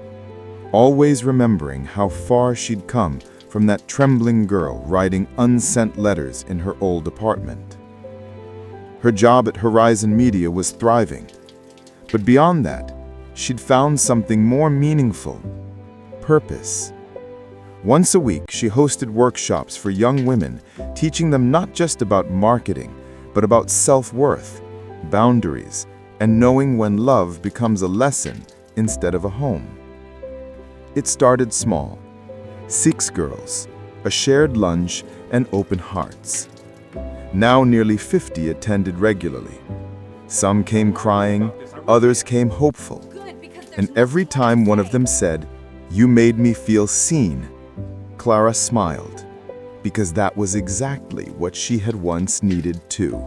always remembering how far she'd come from that trembling girl writing unsent letters in her old apartment. Her job at Horizon Media was thriving, but beyond that, she'd found something more meaningful: purpose. Once a week, she hosted workshops for young women, teaching them not just about marketing, but about self-worth, boundaries, and knowing when love becomes a lesson instead of a home. It started small. 6 girls, a shared lunch, and open hearts. Now nearly 50 attended regularly. Some came crying, others came hopeful. Good, because there's And every nothing left time to one of say. them said, "You made me feel seen," Clara smiled, because that was exactly what she had once needed too.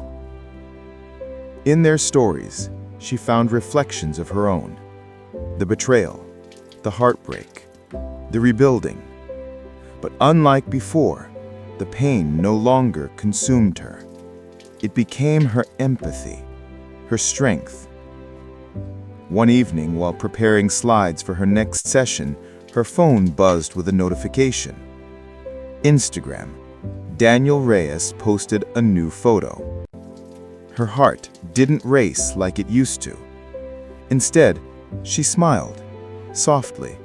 In their stories, she found reflections of her own: the betrayal, the heartbreak, the rebuilding. But unlike before, the pain no longer consumed her. It became her empathy, her strength. One evening, while preparing slides for her next session, her phone buzzed with a notification. Instagram. Daniel Reyes posted a new photo. Her heart didn't race like it used to. Instead, she smiled, softly,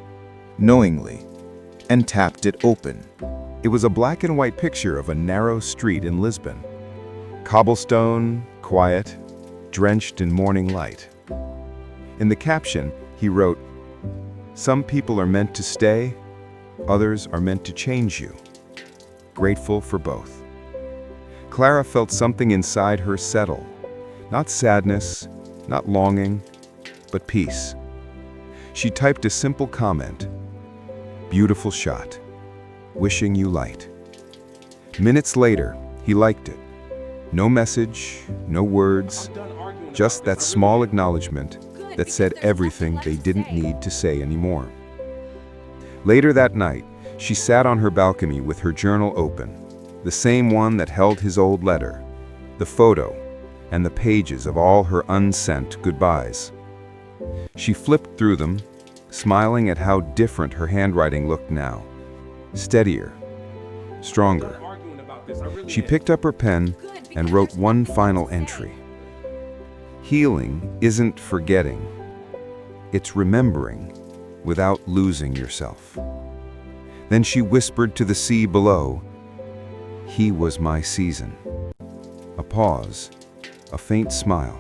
knowingly, and tapped it open. It was a black and white picture of a narrow street in Lisbon. Cobblestone, quiet, drenched in morning light. In the caption, he wrote, "Some people are meant to stay, others are meant to change you. Grateful for both." Clara felt something inside her settle. Not sadness, not longing, but peace. She typed a simple comment, "Beautiful shot. Wishing you light." Minutes later, he liked it. No message, no words, I'm done arguing just about that this. I small really am. acknowledgement Good, that because said there's everything nothing they left to didn't say. need to say anymore. Later that night, she sat on her balcony with her journal open, the same one that held his old letter, the photo, and the pages of all her unsent goodbyes. She flipped through them, smiling at how different her handwriting looked now. Steadier, stronger. I'm arguing about this. I really She am. picked up her pen Good, because and wrote there's one nothing left final to say. entry. Healing isn't forgetting. It's remembering without losing yourself. Then she whispered to the sea below, "He was my season." A pause, a faint smile.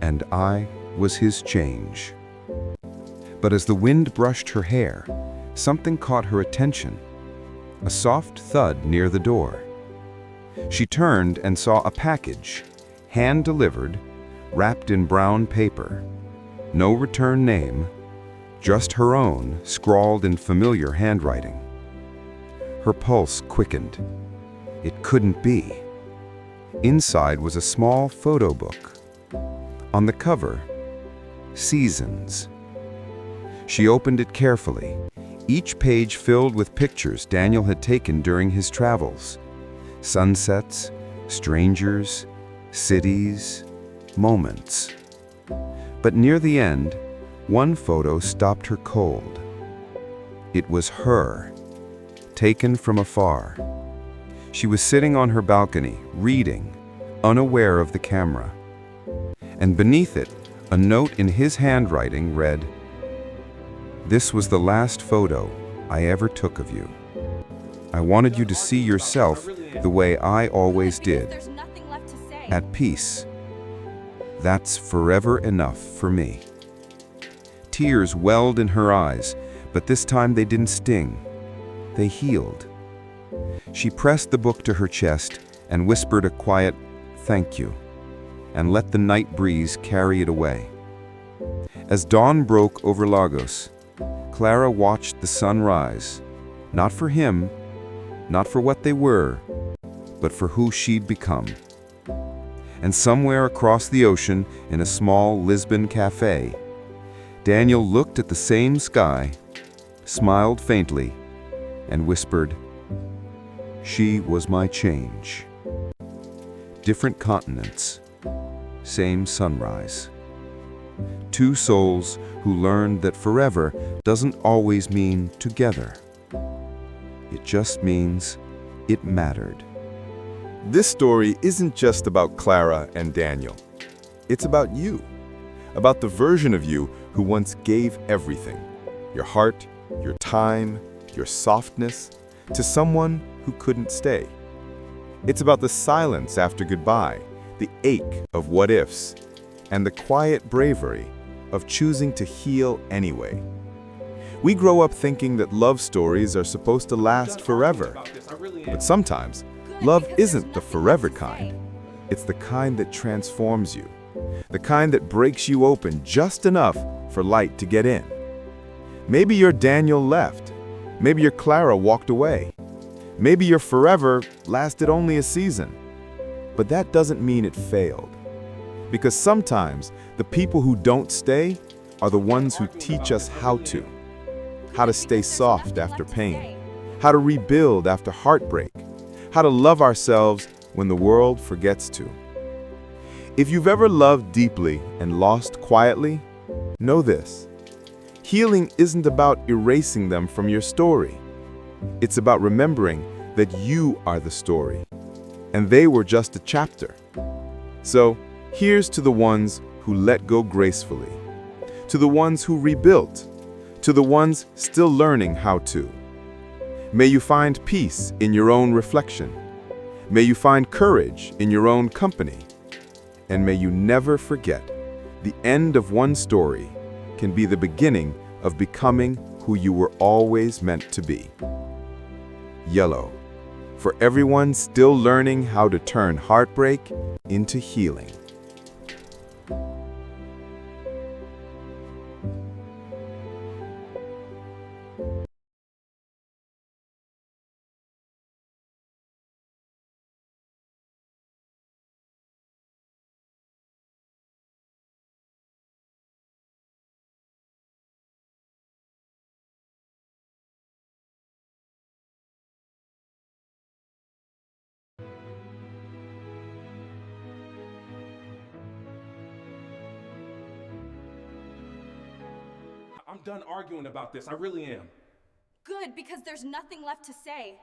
And I was his change. But as the wind brushed her hair, something caught her attention. A soft thud near the door. She turned and saw a package, hand-delivered, wrapped in brown paper. No return name, just her own, scrawled in familiar handwriting. Her pulse quickened. It couldn't be. Inside was a small photo book. On the cover, Seasons. She opened it carefully, each page filled with pictures Daniel had taken during his travels. Sunsets, strangers, cities, moments. But near the end, one photo stopped her cold. It was her, taken from afar. She was sitting on her balcony, reading, unaware of the camera. And beneath it, a note in his handwriting read, "This was the last photo I ever took of you. I wanted you to see yourself the way I always did, There's nothing left to say. at peace. That's forever enough for me." Tears welled in her eyes, but this time they didn't sting. They healed. She pressed the book to her chest and whispered a quiet, "Thank you," and let the night breeze carry it away. As dawn broke over Lagos, Clara watched the sun rise, not for him, not for what they were, but for who she'd become. And somewhere across the ocean, in a small Lisbon cafe, Daniel looked at the same sky, smiled faintly, and whispered, "She was my change." Different continents, same sunrise. Two souls who learned that forever doesn't always mean together. It just means it mattered. This story isn't just about Clara and Daniel. It's about you, about the version of you who once gave everything, your heart, your time, your softness, to someone who couldn't stay. It's about the silence after goodbye, the ache of what-ifs, and the quiet bravery of choosing to heal anyway. We grow up thinking that love stories are supposed to last forever, but sometimes love isn't the forever kind. It's the kind that transforms you, the kind that breaks you open just enough for light to get in. Maybe your Daniel left. Maybe your Clara walked away. Maybe your forever lasted only a season. But that doesn't mean it failed. Because sometimes the people who don't stay are the ones who teach us how to stay soft after pain, how to rebuild after heartbreak, how to love ourselves when the world forgets to. If you've ever loved deeply and lost quietly, know this. Healing isn't about erasing them from your story. It's about remembering that you are the story, and they were just a chapter. So, here's to the ones who let go gracefully, to the ones who rebuilt, to the ones still learning how to. May you find peace in your own reflection. May you find courage in your own company. And may you never forget, the end of one story can be the beginning of becoming who you were always meant to be. Yellow, for everyone still learning how to turn heartbreak into healing. I'm done arguing about this. I really am. Good, because there's nothing left to say.